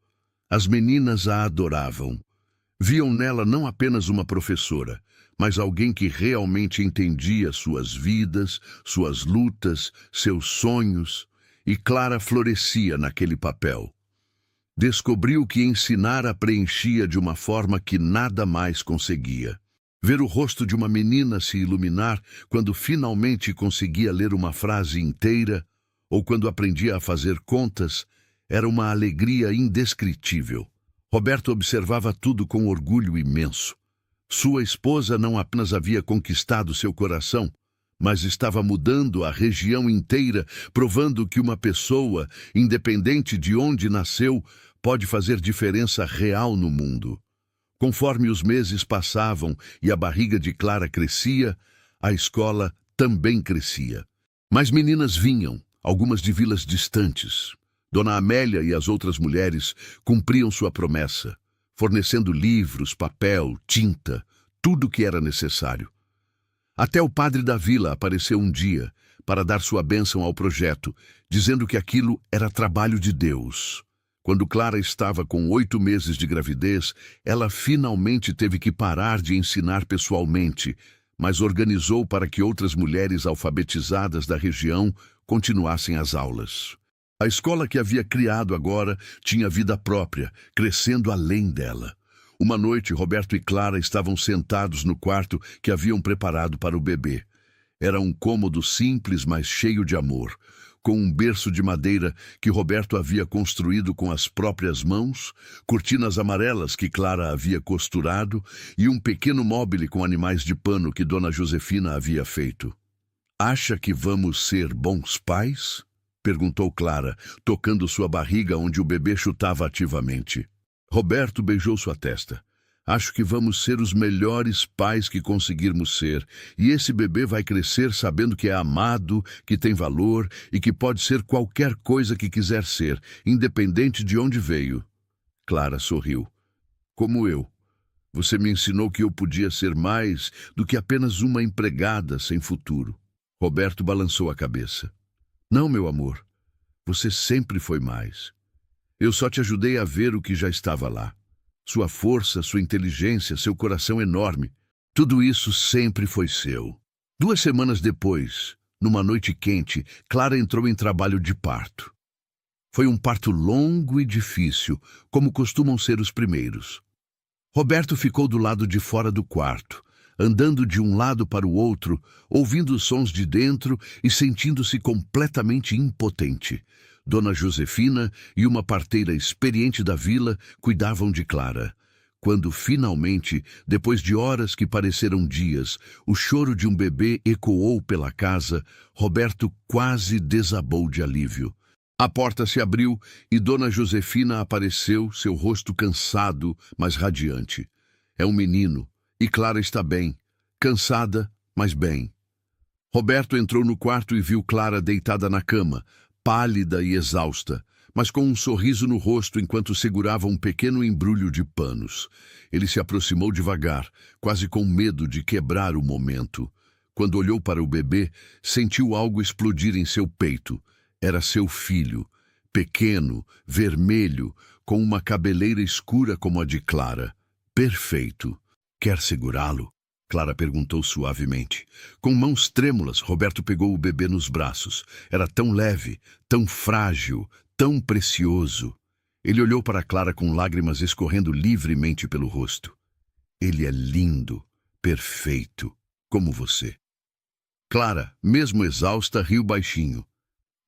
As meninas a adoravam. Viam nela não apenas uma professora, mas alguém que realmente entendia suas vidas, suas lutas, seus sonhos, e Clara florescia naquele papel. Descobriu que ensinar a preenchia de uma forma que nada mais conseguia. Ver o rosto de uma menina se iluminar quando finalmente conseguia ler uma frase inteira ou quando aprendia a fazer contas era uma alegria indescritível. Roberto observava tudo com orgulho imenso. Sua esposa não apenas havia conquistado seu coração, mas estava mudando a região inteira, provando que uma pessoa, independente de onde nasceu, pode fazer diferença real no mundo. Conforme os meses passavam e a barriga de Clara crescia, a escola também crescia. Mais meninas vinham, algumas de vilas distantes. Dona Amélia e as outras mulheres cumpriam sua promessa, fornecendo livros, papel, tinta, tudo o que era necessário. Até o padre da vila apareceu um dia para dar sua bênção ao projeto, dizendo que aquilo era trabalho de Deus. Quando Clara estava com 8 meses de gravidez, ela finalmente teve que parar de ensinar pessoalmente, mas organizou para que outras mulheres alfabetizadas da região continuassem as aulas. A escola que havia criado agora tinha vida própria, crescendo além dela. Uma noite, Roberto e Clara estavam sentados no quarto que haviam preparado para o bebê. Era um cômodo simples, mas cheio de amor, com um berço de madeira que Roberto havia construído com as próprias mãos, cortinas amarelas que Clara havia costurado e um pequeno móbile com animais de pano que Dona Josefina havia feito. "Acha que vamos ser bons pais?" perguntou Clara, tocando sua barriga onde o bebê chutava ativamente. Roberto beijou sua testa. "Acho que vamos ser os melhores pais que conseguirmos ser, e esse bebê vai crescer sabendo que é amado, que tem valor e que pode ser qualquer coisa que quiser ser, independente de onde veio." Clara sorriu. "Como eu. Você me ensinou que eu podia ser mais do que apenas uma empregada sem futuro." Roberto balançou a cabeça. "Não, meu amor. Você sempre foi mais. Eu só te ajudei a ver o que já estava lá. Sua força, sua inteligência, seu coração enorme. Tudo isso sempre foi seu." 2 semanas depois, numa noite quente, Clara entrou em trabalho de parto. Foi um parto longo e difícil, como costumam ser os primeiros. Roberto ficou do lado de fora do quarto, andando de um lado para o outro, ouvindo os sons de dentro e sentindo-se completamente impotente. Dona Josefina e uma parteira experiente da vila cuidavam de Clara. Quando finalmente, depois de horas que pareceram dias, o choro de um bebê ecoou pela casa, Roberto quase desabou de alívio. A porta se abriu e Dona Josefina apareceu, seu rosto cansado, mas radiante. "É um menino, e Clara está bem, cansada, mas bem." Roberto entrou no quarto e viu Clara deitada na cama, pálida e exausta, mas com um sorriso no rosto enquanto segurava um pequeno embrulho de panos. Ele se aproximou devagar, quase com medo de quebrar o momento. Quando olhou para o bebê, sentiu algo explodir em seu peito. Era seu filho, pequeno, vermelho, com uma cabeleira escura como a de Clara. Perfeito. "Quer segurá-lo?" Clara perguntou suavemente. Com mãos trêmulas, Roberto pegou o bebê nos braços. Era tão leve, tão frágil, tão precioso. Ele olhou para Clara com lágrimas escorrendo livremente pelo rosto. "Ele é lindo, perfeito, como você." Clara, mesmo exausta, riu baixinho.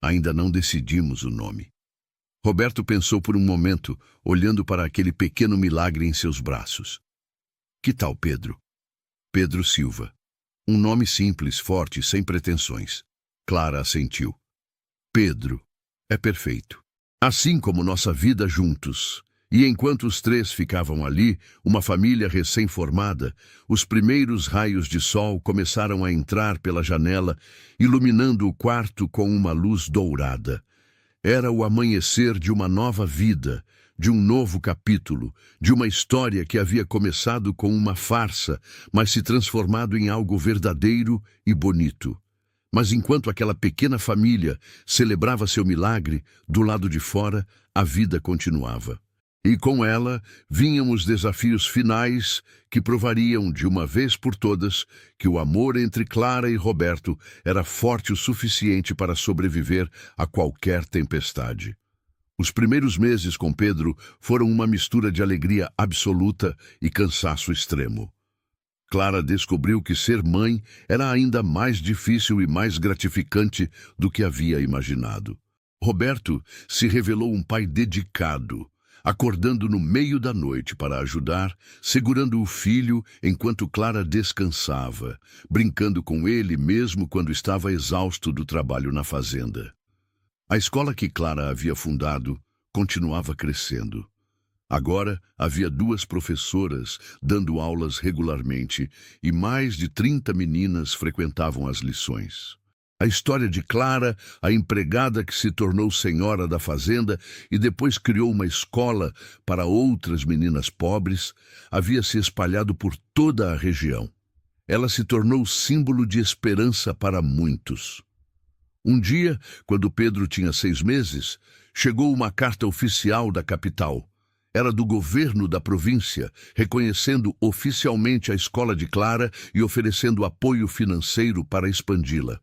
"Ainda não decidimos o nome." Roberto pensou por um momento, olhando para aquele pequeno milagre em seus braços. "Que tal Pedro?" "Pedro Silva. Um nome simples, forte, sem pretensões." Clara assentiu. "Pedro. É perfeito." Assim como nossa vida juntos. E enquanto os três ficavam ali, uma família recém-formada, os primeiros raios de sol começaram a entrar pela janela, iluminando o quarto com uma luz dourada. Era o amanhecer de uma nova vida, de um novo capítulo, de uma história que havia começado com uma farsa, mas se transformado em algo verdadeiro e bonito. Mas enquanto aquela pequena família celebrava seu milagre, do lado de fora, a vida continuava. E com ela vinham os desafios finais que provariam de uma vez por todas que o amor entre Clara e Roberto era forte o suficiente para sobreviver a qualquer tempestade. Os primeiros meses com Pedro foram uma mistura de alegria absoluta e cansaço extremo. Clara descobriu que ser mãe era ainda mais difícil e mais gratificante do que havia imaginado. Roberto se revelou um pai dedicado, acordando no meio da noite para ajudar, segurando o filho enquanto Clara descansava, brincando com ele mesmo quando estava exausto do trabalho na fazenda. A escola que Clara havia fundado continuava crescendo. Agora havia 2 professoras dando aulas regularmente e mais de 30 meninas frequentavam as lições. A história de Clara, a empregada que se tornou senhora da fazenda e depois criou uma escola para outras meninas pobres, havia se espalhado por toda a região. Ela se tornou símbolo de esperança para muitos. Um dia, quando Pedro tinha 6 meses, chegou uma carta oficial da capital. Era do governo da província, reconhecendo oficialmente a escola de Clara e oferecendo apoio financeiro para expandi-la.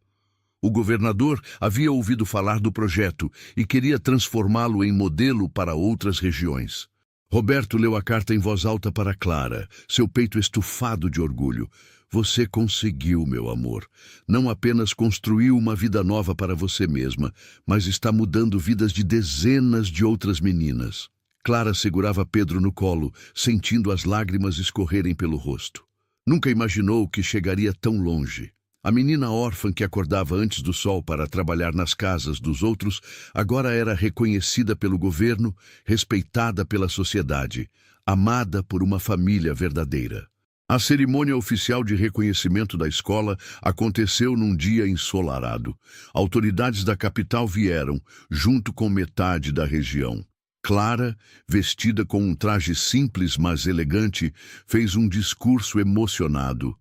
O governador havia ouvido falar do projeto e queria transformá-lo em modelo para outras regiões. Roberto leu a carta em voz alta para Clara, seu peito estufado de orgulho. Você conseguiu, meu amor. Não apenas construiu uma vida nova para você mesma, mas está mudando vidas de dezenas de outras meninas. Clara segurava Pedro no colo, sentindo as lágrimas escorrerem pelo rosto. Nunca imaginou que chegaria tão longe. A menina órfã que acordava antes do sol para trabalhar nas casas dos outros, agora era reconhecida pelo governo, respeitada pela sociedade, amada por uma família verdadeira. A cerimônia oficial de reconhecimento da escola aconteceu num dia ensolarado. Autoridades da capital vieram, junto com metade da região. Clara, vestida com um traje simples mas elegante, fez um discurso emocionado.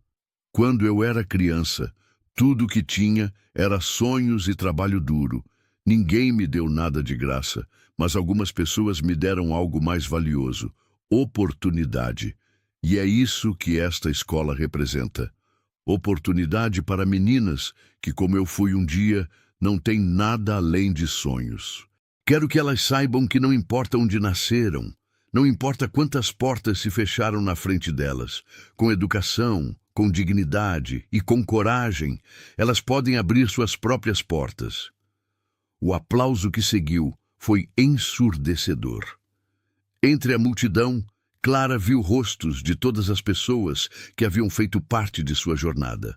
Quando eu era criança, tudo o que tinha era sonhos e trabalho duro. Ninguém me deu nada de graça, mas algumas pessoas me deram algo mais valioso: oportunidade. E é isso que esta escola representa. Oportunidade para meninas que, como eu fui um dia, não têm nada além de sonhos. Quero que elas saibam que não importa onde nasceram, não importa quantas portas se fecharam na frente delas, com educação, com dignidade e com coragem, elas podem abrir suas próprias portas. O aplauso que seguiu foi ensurdecedor. Entre a multidão, Clara viu rostos de todas as pessoas que haviam feito parte de sua jornada.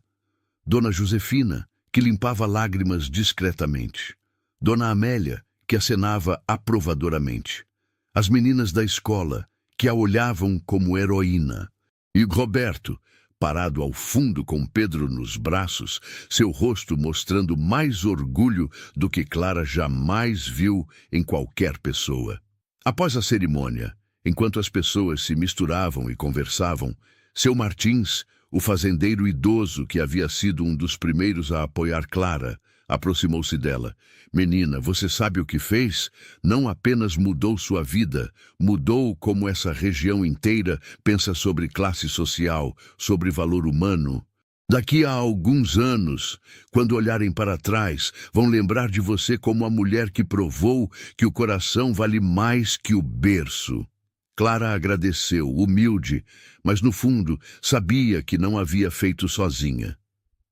Dona Josefina, que limpava lágrimas discretamente. Dona Amélia, que acenava aprovadoramente. As meninas da escola, que a olhavam como heroína. E Roberto, parado ao fundo com Pedro nos braços, seu rosto mostrando mais orgulho do que Clara jamais viu em qualquer pessoa. Após a cerimônia, enquanto as pessoas se misturavam e conversavam, seu Martins, o fazendeiro idoso que havia sido um dos primeiros a apoiar Clara, aproximou-se dela. Menina, você sabe o que fez? Não apenas mudou sua vida, mudou como essa região inteira pensa sobre classe social, sobre valor humano. Daqui a alguns anos, quando olharem para trás, vão lembrar de você como a mulher que provou que o coração vale mais que o berço. Clara agradeceu, humilde, mas no fundo sabia que não havia feito sozinha.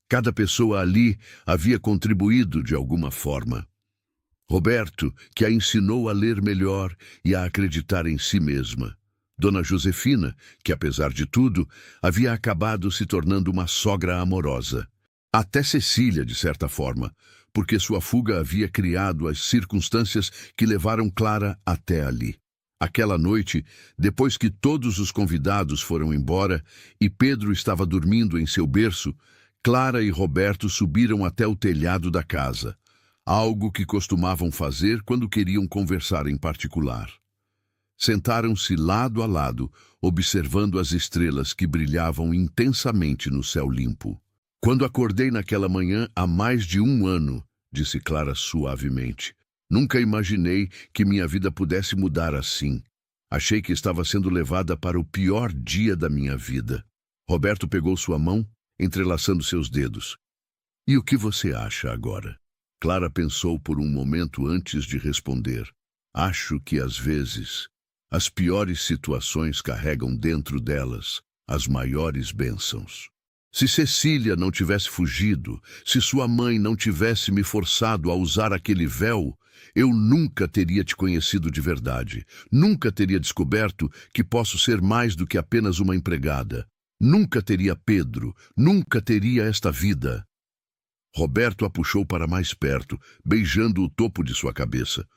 Cada pessoa ali havia contribuído de alguma forma. Roberto, que a ensinou a ler melhor e a acreditar em si mesma. Dona Josefina, que apesar de tudo, havia acabado se tornando uma sogra amorosa. Até Cecília, de certa forma, porque sua fuga havia criado as circunstâncias que levaram Clara até ali. Aquela noite, depois que todos os convidados foram embora e Pedro estava dormindo em seu berço, Clara e Roberto subiram até o telhado da casa, algo que costumavam fazer quando queriam conversar em particular. Sentaram-se lado a lado, observando as estrelas que brilhavam intensamente no céu limpo. Quando acordei naquela manhã há mais de 1 ano, disse Clara suavemente, nunca imaginei que minha vida pudesse mudar assim. Achei que estava sendo levada para o pior dia da minha vida. Roberto pegou sua mão, entrelaçando seus dedos. E o que você acha agora? Clara pensou por um momento antes de responder. Acho que, às vezes, as piores situações carregam dentro delas as maiores bênçãos. Se Cecília não tivesse fugido, se sua mãe não tivesse me forçado a usar aquele véu, eu nunca teria te conhecido de verdade. Nunca teria descoberto que posso ser mais do que apenas uma empregada. Nunca teria Pedro, nunca teria esta vida. Roberto a puxou para mais perto, beijando o topo de sua cabeça.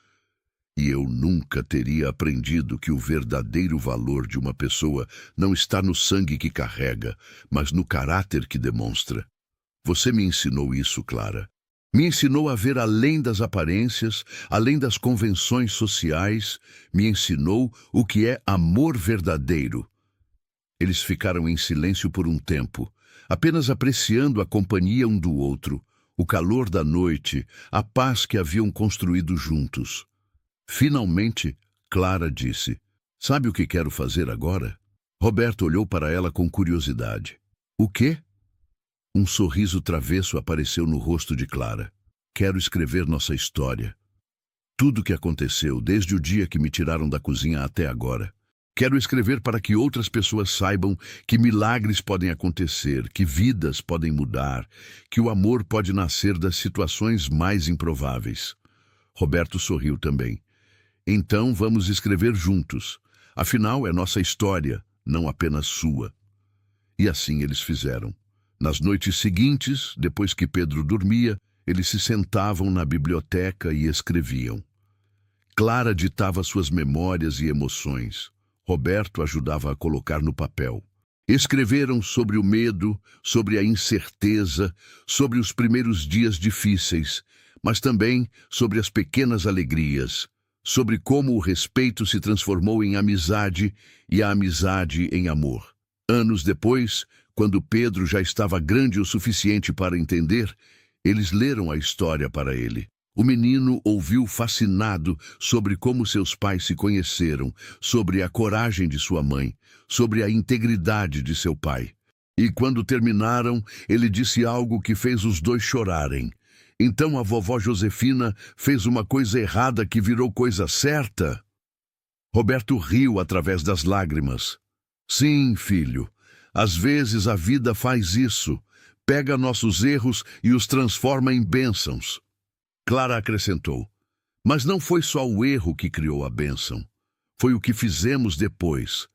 E eu nunca teria aprendido que o verdadeiro valor de uma pessoa não está no sangue que carrega, mas no caráter que demonstra. Você me ensinou isso, Clara. Me ensinou a ver além das aparências, além das convenções sociais, me ensinou o que é amor verdadeiro. Eles ficaram em silêncio por um tempo, apenas apreciando a companhia um do outro, o calor da noite, a paz que haviam construído juntos. Finalmente, Clara disse, sabe o que quero fazer agora? Roberto olhou para ela com curiosidade. O quê? Um sorriso travesso apareceu no rosto de Clara. Quero escrever nossa história. Tudo o que aconteceu, desde o dia que me tiraram da cozinha até agora. Quero escrever para que outras pessoas saibam que milagres podem acontecer, que vidas podem mudar, que o amor pode nascer das situações mais improváveis. Roberto sorriu também. Então vamos escrever juntos. Afinal, é nossa história, não apenas sua. E assim eles fizeram. Nas noites seguintes, depois que Pedro dormia, eles se sentavam na biblioteca e escreviam. Clara ditava suas memórias e emoções. Roberto ajudava a colocar no papel. Escreveram sobre o medo, sobre a incerteza, sobre os primeiros dias difíceis, mas também sobre as pequenas alegrias, sobre como o respeito se transformou em amizade e a amizade em amor. Anos depois, quando Pedro já estava grande o suficiente para entender, eles leram a história para ele. O menino ouviu fascinado sobre como seus pais se conheceram, sobre a coragem de sua mãe, sobre a integridade de seu pai. E quando terminaram, ele disse algo que fez os dois chorarem. Então a vovó Josefina fez uma coisa errada que virou coisa certa? Roberto riu através das lágrimas. Sim, filho, às vezes a vida faz isso. Pega nossos erros e os transforma em bênçãos. Clara acrescentou, mas não foi só o erro que criou a bênção. Foi o que fizemos depois.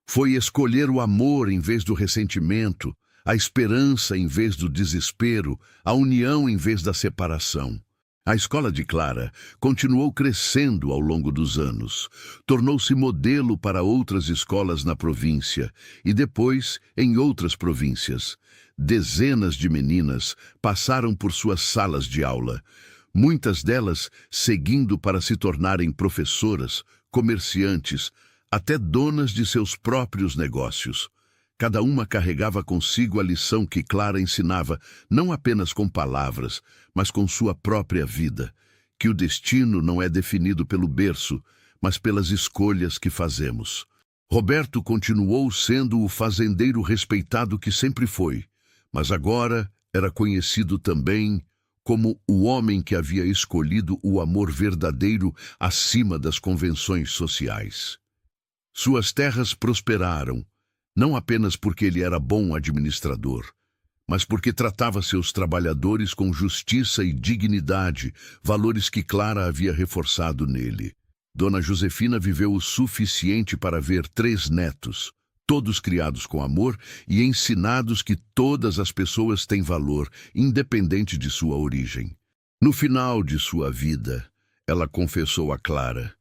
Foi escolher o amor em vez do ressentimento, a esperança em vez do desespero, a união em vez da separação. A escola de Clara continuou crescendo ao longo dos anos. Tornou-se modelo para outras escolas na província e depois em outras províncias. Dezenas de meninas passaram por suas salas de aula, muitas delas seguindo para se tornarem professoras, comerciantes, até donas de seus próprios negócios. Cada uma carregava consigo a lição que Clara ensinava, não apenas com palavras, mas com sua própria vida, que o destino não é definido pelo berço, mas pelas escolhas que fazemos. Roberto continuou sendo o fazendeiro respeitado que sempre foi, mas agora era conhecido também como o homem que havia escolhido o amor verdadeiro acima das convenções sociais. Suas terras prosperaram, não apenas porque ele era bom administrador, mas porque tratava seus trabalhadores com justiça e dignidade, valores que Clara havia reforçado nele. Dona Josefina viveu o suficiente para ver 3 netos, todos criados com amor e ensinados que todas as pessoas têm valor, independente de sua origem. No final de sua vida, ela confessou a Clara: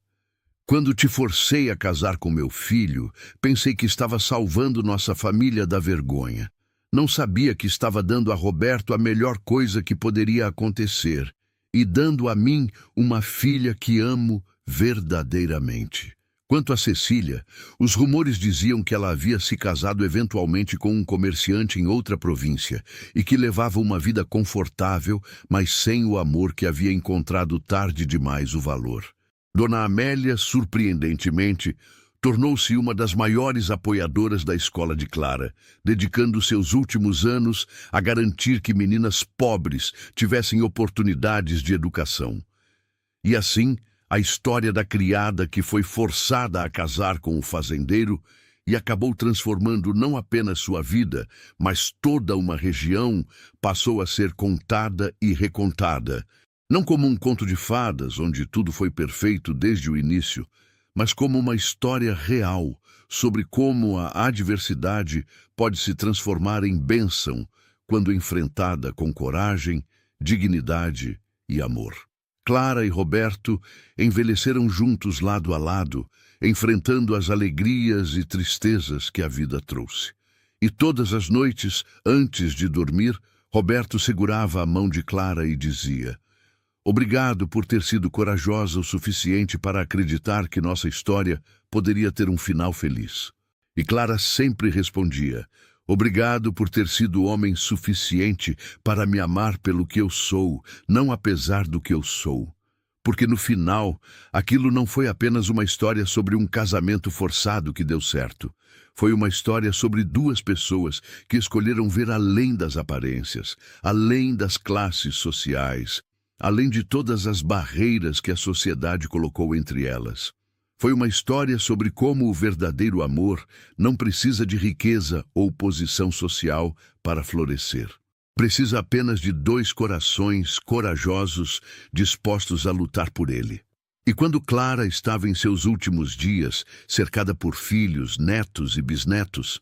quando te forcei a casar com meu filho, pensei que estava salvando nossa família da vergonha. Não sabia que estava dando a Roberto a melhor coisa que poderia acontecer e dando a mim uma filha que amo verdadeiramente. Quanto a Cecília, os rumores diziam que ela havia se casado eventualmente com um comerciante em outra província e que levava uma vida confortável, mas sem o amor que havia encontrado tarde demais o valor. Dona Amélia, surpreendentemente, tornou-se uma das maiores apoiadoras da escola de Clara, dedicando seus últimos anos a garantir que meninas pobres tivessem oportunidades de educação. E assim, a história da criada que foi forçada a casar com o fazendeiro e acabou transformando não apenas sua vida, mas toda uma região, passou a ser contada e recontada. Não como um conto de fadas, onde tudo foi perfeito desde o início, mas como uma história real sobre como a adversidade pode se transformar em bênção quando enfrentada com coragem, dignidade e amor. Clara e Roberto envelheceram juntos lado a lado, enfrentando as alegrias e tristezas que a vida trouxe. E todas as noites, antes de dormir, Roberto segurava a mão de Clara e dizia: obrigado por ter sido corajosa o suficiente para acreditar que nossa história poderia ter um final feliz. E Clara sempre respondia: obrigado por ter sido homem suficiente para me amar pelo que eu sou, não apesar do que eu sou. Porque no final, aquilo não foi apenas uma história sobre um casamento forçado que deu certo. Foi uma história sobre duas pessoas que escolheram ver além das aparências, além das classes sociais, além de todas as barreiras que a sociedade colocou entre elas. Foi uma história sobre como o verdadeiro amor não precisa de riqueza ou posição social para florescer. Precisa apenas de dois corações corajosos dispostos a lutar por ele. E quando Clara estava em seus últimos dias, cercada por filhos, netos e bisnetos,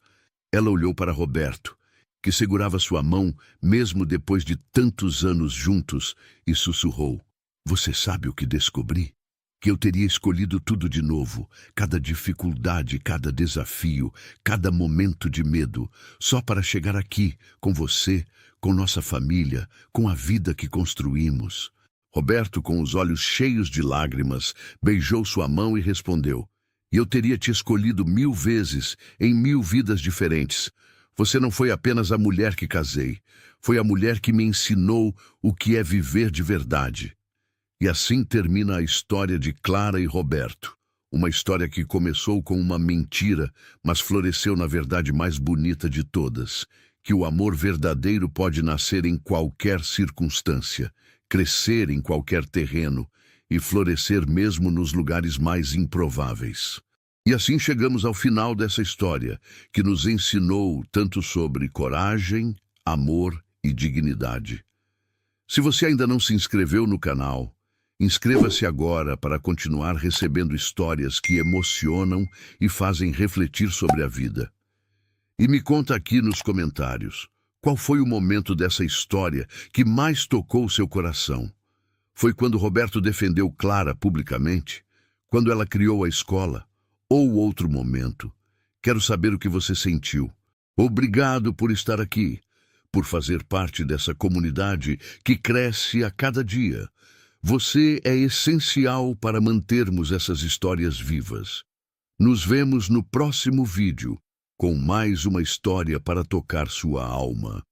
ela olhou para Roberto, que segurava sua mão mesmo depois de tantos anos juntos, e sussurrou: você sabe o que descobri? Que eu teria escolhido tudo de novo, cada dificuldade, cada desafio, cada momento de medo, só para chegar aqui, com você, com nossa família, com a vida que construímos. Roberto, com os olhos cheios de lágrimas, beijou sua mão e respondeu: eu teria te escolhido 1000 vezes, em 1000 vidas diferentes. Você não foi apenas a mulher que casei, foi a mulher que me ensinou o que é viver de verdade. E assim termina a história de Clara e Roberto. Uma história que começou com uma mentira, mas floresceu na verdade mais bonita de todas, que o amor verdadeiro pode nascer em qualquer circunstância, crescer em qualquer terreno e florescer mesmo nos lugares mais improváveis. E assim chegamos ao final dessa história, que nos ensinou tanto sobre coragem, amor e dignidade. Se você ainda não se inscreveu no canal, inscreva-se agora para continuar recebendo histórias que emocionam e fazem refletir sobre a vida. E me conta aqui nos comentários, qual foi o momento dessa história que mais tocou seu coração? Foi quando Roberto defendeu Clara publicamente? Quando ela criou a escola? Ou outro momento? Quero saber o que você sentiu. Obrigado por estar aqui, por fazer parte dessa comunidade que cresce a cada dia. Você é essencial para mantermos essas histórias vivas. Nos vemos no próximo vídeo, com mais uma história para tocar sua alma.